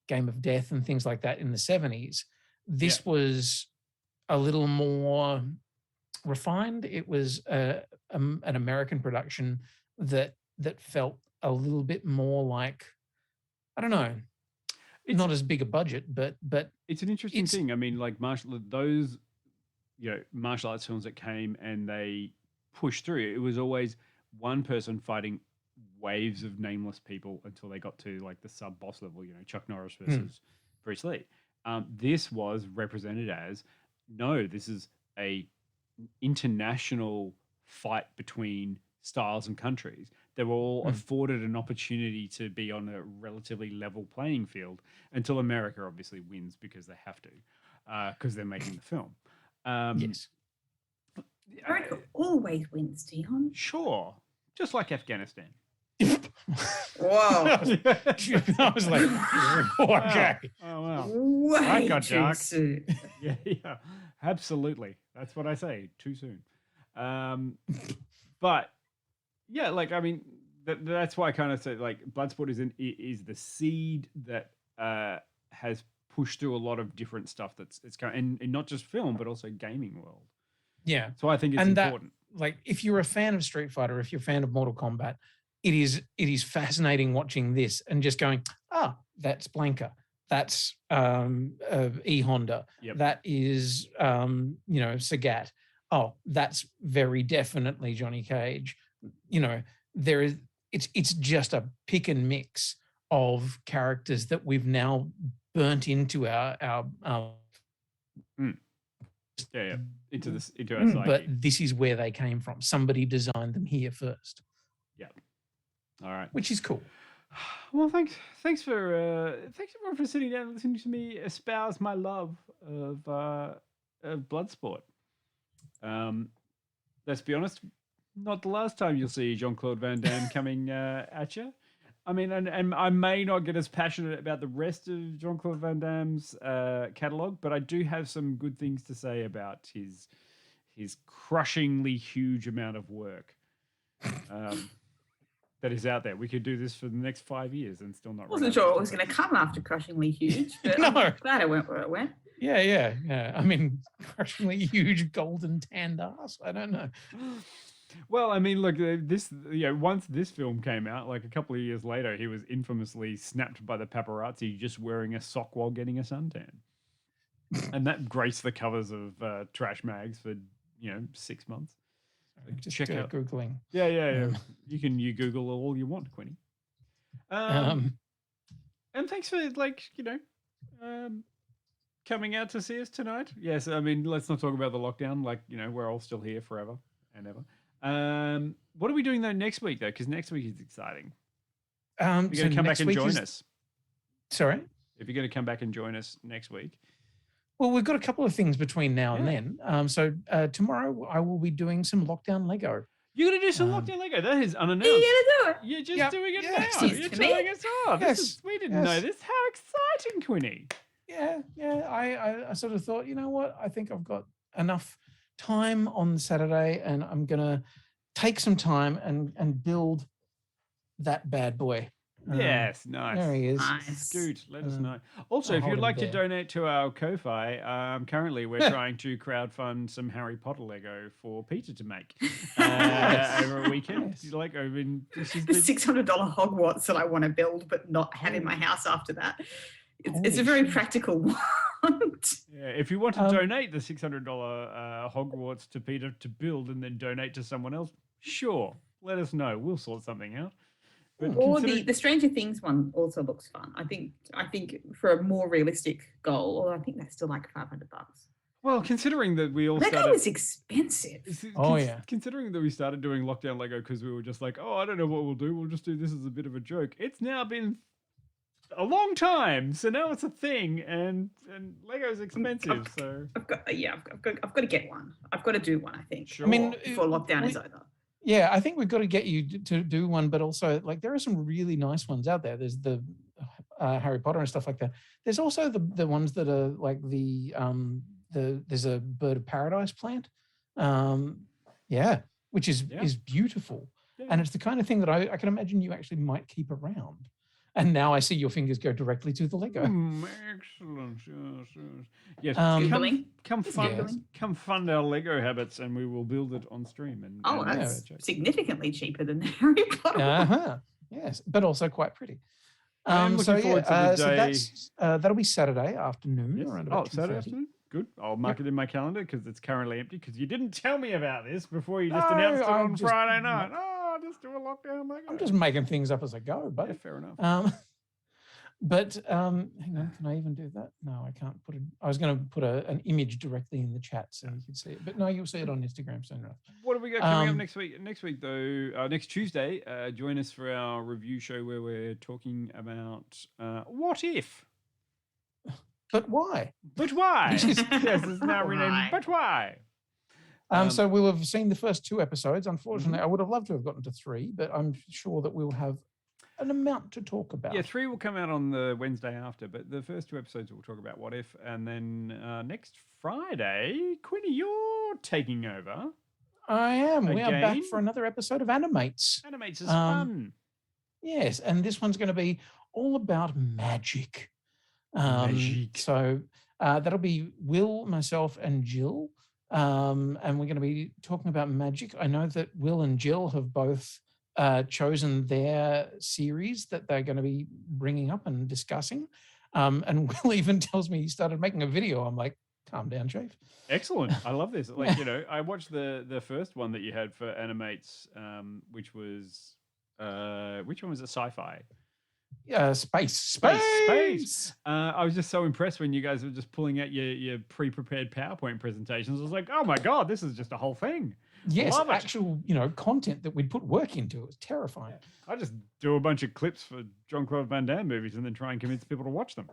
Game of Death and things like that in the 70s, this was a little more refined. It was an American production that felt a little bit more like, I don't know, it's not as big a budget, but it's an interesting thing. I mean, like martial arts films that came and they pushed through. It was always one person fighting waves of nameless people until they got to like the sub boss level. You know, Chuck Norris versus Bruce Lee. This was represented as this is a international fight between styles and countries. They were all afforded an opportunity to be on a relatively level playing field until America obviously wins because they have to, because they're making the film. Yes. America always wins, Dion. Sure. Just like Afghanistan. Whoa. I was like, okay. Oh, wow. Way I got too dark. soon. Yeah, absolutely. That's what I say. Too soon. But yeah, like, I mean, that's why I kind of say like Bloodsport is the seed that has pushed through a lot of different stuff it's kind of, and not just film, but also gaming world. Yeah. So I think it's important. Like, if you're a fan of Street Fighter, if you're a fan of Mortal Kombat, it is fascinating watching this and just going, that's Blanka. That's E Honda. Yep. That is Sagat. Oh, that's very definitely Johnny Cage. You know, it's just a pick and mix of characters that we've now burnt into our into our psyche. But this is where they came from. Somebody designed them here first. Yeah. All right. Which is cool. Well, thanks for everyone for sitting down and listening to me espouse my love of Bloodsport. Let's be honest, not the last time you'll see Jean-Claude Van Damme coming at you. I mean, and I may not get as passionate about the rest of Jean-Claude Van Damme's catalog, but I do have some good things to say about his crushingly huge amount of work that is out there. We could do this for the next 5 years and still not. I wasn't sure it was going to come after Crushingly Huge, but No. I'm glad it went where it went. Yeah. I mean, crushingly huge golden tanned ass. I don't know. Well, I mean, look, once this film came out, like a couple of years later, he was infamously snapped by the paparazzi just wearing a sock while getting a suntan. And that graced the covers of trash mags for, 6 months. Just check out Googling. Yeah. You Google all you want, Quinny. And thanks for coming out to see us tonight. Yes, I mean, let's not talk about the lockdown. Like, we're all still here forever and ever. What are we doing though next week though? Because next week is exciting. You're going to come back and join us. Sorry? If you're going to come back and join us next week. Well, we've got a couple of things between now and then. So tomorrow I will be doing some lockdown Lego. You're going to do some lockdown Lego? That is unannounced. You're going to do it? You're just doing it now. Excuse You're me? telling us, we didn't know this. How exciting, Quinny. Yeah. I sort of thought, you know what? I think I've got enough time on Saturday and I'm going to take some time and build that bad boy. Yes, nice. There he is. Nice. Scoot, let us know. Also, if you'd like to donate to our Ko-Fi, currently we're trying to crowdfund some Harry Potter Lego for Peter to make over a weekend. Yes. Like, I mean, this is The $600 Hogwarts that I want to build but not have in my house after that. It's a very practical one. Yeah, if you want to donate the $600 Hogwarts to Peter to build and then donate to someone else, sure, let us know. We'll sort something out. But Or the Stranger Things one also looks fun. I think for a more realistic goal, or I think that's still like $500. Well, considering that we all Lego started... is expensive. Considering that we started doing lockdown Lego because we were just like, I don't know what we'll do. We'll just do this as a bit of a joke. It's now been a long time, so now it's a thing, and Lego's expensive. I've got to get one. I've got to do one. I think. Sure. I mean, before lockdown is over. Yeah, I think we've got to get you to do one, but also like there are some really nice ones out there. There's the Harry Potter and stuff like that. There's also the ones that are like there's a bird of paradise plant, which is beautiful, and it's the kind of thing that I can imagine you actually might keep around. And now I see your fingers go directly to the Lego. Excellent. Yes. Come fund our Lego habits, and we will build it on stream. That's significantly cheaper than the Harry Potter one. Yes, but also quite pretty. I'm looking forward to the day. So that'll be Saturday afternoon. Yes. Around about Saturday 2:30. afternoon. Good. I'll mark it in my calendar because it's currently empty. Because you didn't tell me about this before you just announced it on Friday night. Just do a lockdown Lego. I'm just making things up as I go, but fair enough. But hang on, can I even do that? No, I can't put it. I was going to put an image directly in the chat so you can see it. But no, you'll see it on Instagram soon enough. What have we got coming up next week? Next week, though, next Tuesday, join us for our review show where we're talking about What If? But why? But why? Yes, it's now renamed But Why? So we'll have seen the first 2 episodes. Unfortunately, I would have loved to have gotten to 3, but I'm sure that we'll have an amount to talk about. Yeah, 3 will come out on the Wednesday after, but the first 2 episodes we'll talk about What If, and then next Friday, Quinny, you're taking over. I am. We are back Again? for another episode of Animates. Animates is fun. Yes, and this one's going to be all about magic. Magic. So that'll be Will, myself, and Jill. And we're going to be talking about magic. I know that Will and Jill have both chosen their series that they're going to be bringing up and discussing. And Will even tells me he started making a video. I'm like, calm down, Chief. Excellent. I love this. Like, I watched the first one that you had for Animates, which was which one was it? Sci-fi. Space. I was just so impressed when you guys were just pulling out your pre-prepared PowerPoint presentations. I was like, oh my God, this is just a whole thing. Yes, Love it. actual, content that we'd put work into. It was terrifying. I just do a bunch of clips for Jean-Claude Van Damme movies and then try and convince people to watch them.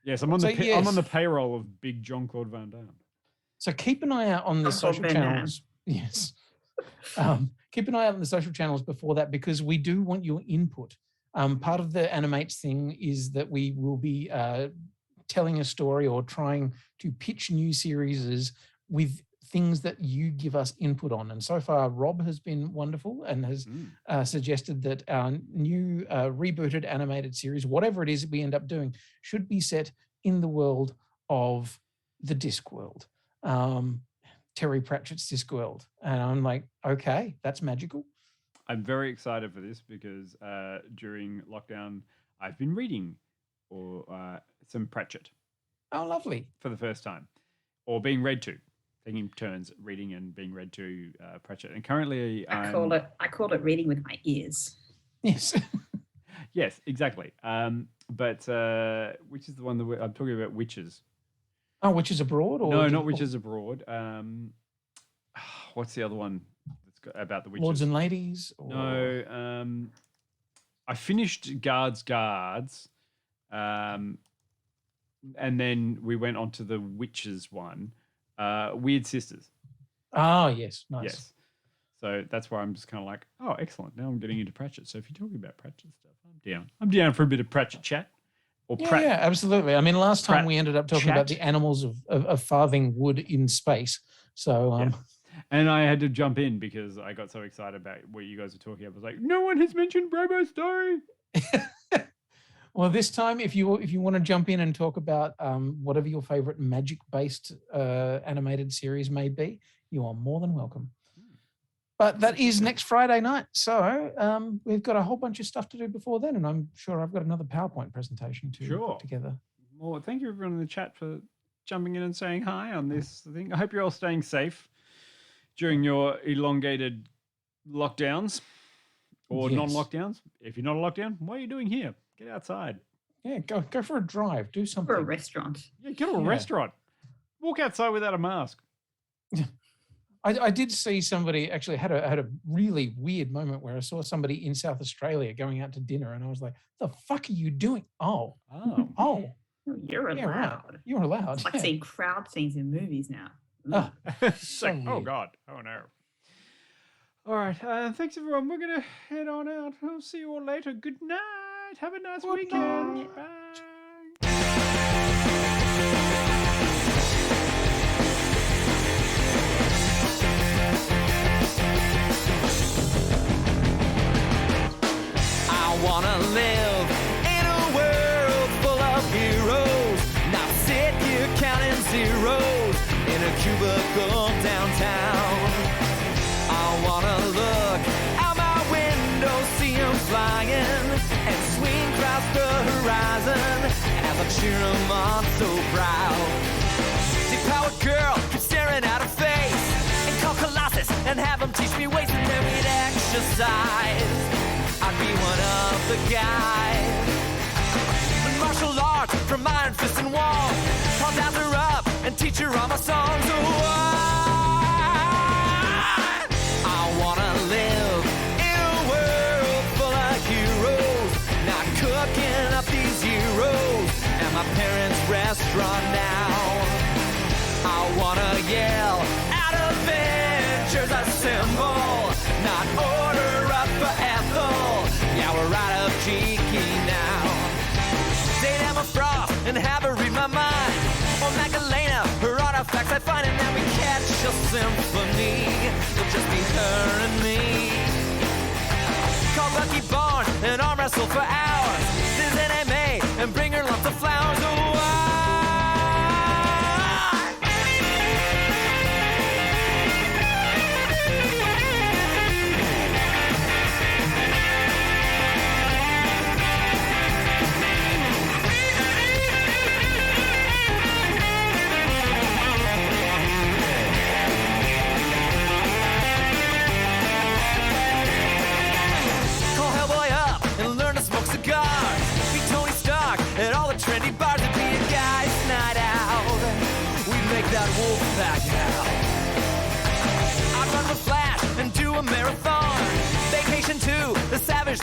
Yes, I'm on the payroll of big Jean-Claude Van Damme. So keep an eye out on the social channels. Yes. Keep an eye out on the social channels before that because we do want your input. Part of the Animates thing is that we will be telling a story or trying to pitch new series with things that you give us input on. And so far, Rob has been wonderful and has suggested that our new rebooted animated series, whatever it is we end up doing, should be set in the world of the Discworld. Terry Pratchett's Discworld. And I'm like, okay, that's magical. I'm very excited for this because during lockdown, I've been reading some Pratchett. Oh, lovely. For the first time. Or being read to. Taking turns reading and being read to Pratchett. And currently I call it reading with my ears. Yes. Yes, exactly. But which is the one that I'm talking about? Witches. Oh, Witches Abroad? Or No, not Witches Abroad. What's the other one that's about the witches? Lords and Ladies? Or... No. I finished Guards, and then we went on to the Witches one. Weird Sisters. Oh, yes. Nice. Yes. So that's why I'm just kind of like, oh, excellent. Now I'm getting into Pratchett. So if you're talking about Pratchett stuff, I'm down. I'm down for a bit of Pratchett chat. Or yeah, absolutely. I mean, last time we ended up talking about the animals of farthing wood in space. So, yeah. And I had to jump in because I got so excited about what you guys were talking about. I was like, no one has mentioned Robo's Story. Well, this time, if you want to jump in and talk about whatever your favorite magic-based animated series may be, you are more than welcome. But that is next Friday night. So we've got a whole bunch of stuff to do before then. And I'm sure I've got another PowerPoint presentation to put together. Well, thank you everyone in the chat for jumping in and saying hi on this thing. I hope you're all staying safe during your elongated lockdowns or non-lockdowns. If you're not a lockdown, what are you doing here? Get outside. Yeah, go for a drive. Do something. For a restaurant. Yeah, go to a restaurant. Walk outside without a mask. I did see somebody actually had a really weird moment where I saw somebody in South Australia going out to dinner, and I was like, "The fuck are you doing?" Oh, you're allowed. Right. You're allowed. It's like seeing crowd scenes in movies now. It's like, oh God, oh no. All right, thanks everyone. We're gonna head on out. I'll see you all later. Good night. Have a nice weekend. Bye. I wanna live in a world full of heroes, not sit here counting zeros in a cubicle downtown. I wanna look out my window, see 'em flying, and swing across the horizon as I cheer 'em on so proud. See, powered girl keeps staring at her face, and call Colossus and have him teach me ways, and then we'd exercise. I'd be one of the guys. And martial arts from iron fist and wall. I'll dance her up and teach her all my songs. Oh, I wanna live in a world full of heroes, not cooking up these heroes at my parents' restaurant now. I wanna yell out Avengers assemble, not order up for Ethel. Yeah, we're out of cheeky now. Date Emma Frost and have her read my mind. Or Magdalena, her artifacts I find, and then we catch a symphony. It'll just be her and me. Call Bucky Barnes and arm wrestle for hours. This NMA and bring her lots of flowers. Oh, trendy bars would be a guy's night out. We'd make that wolf pack out. I'd run with Flash and do a marathon. Vacation to the Savage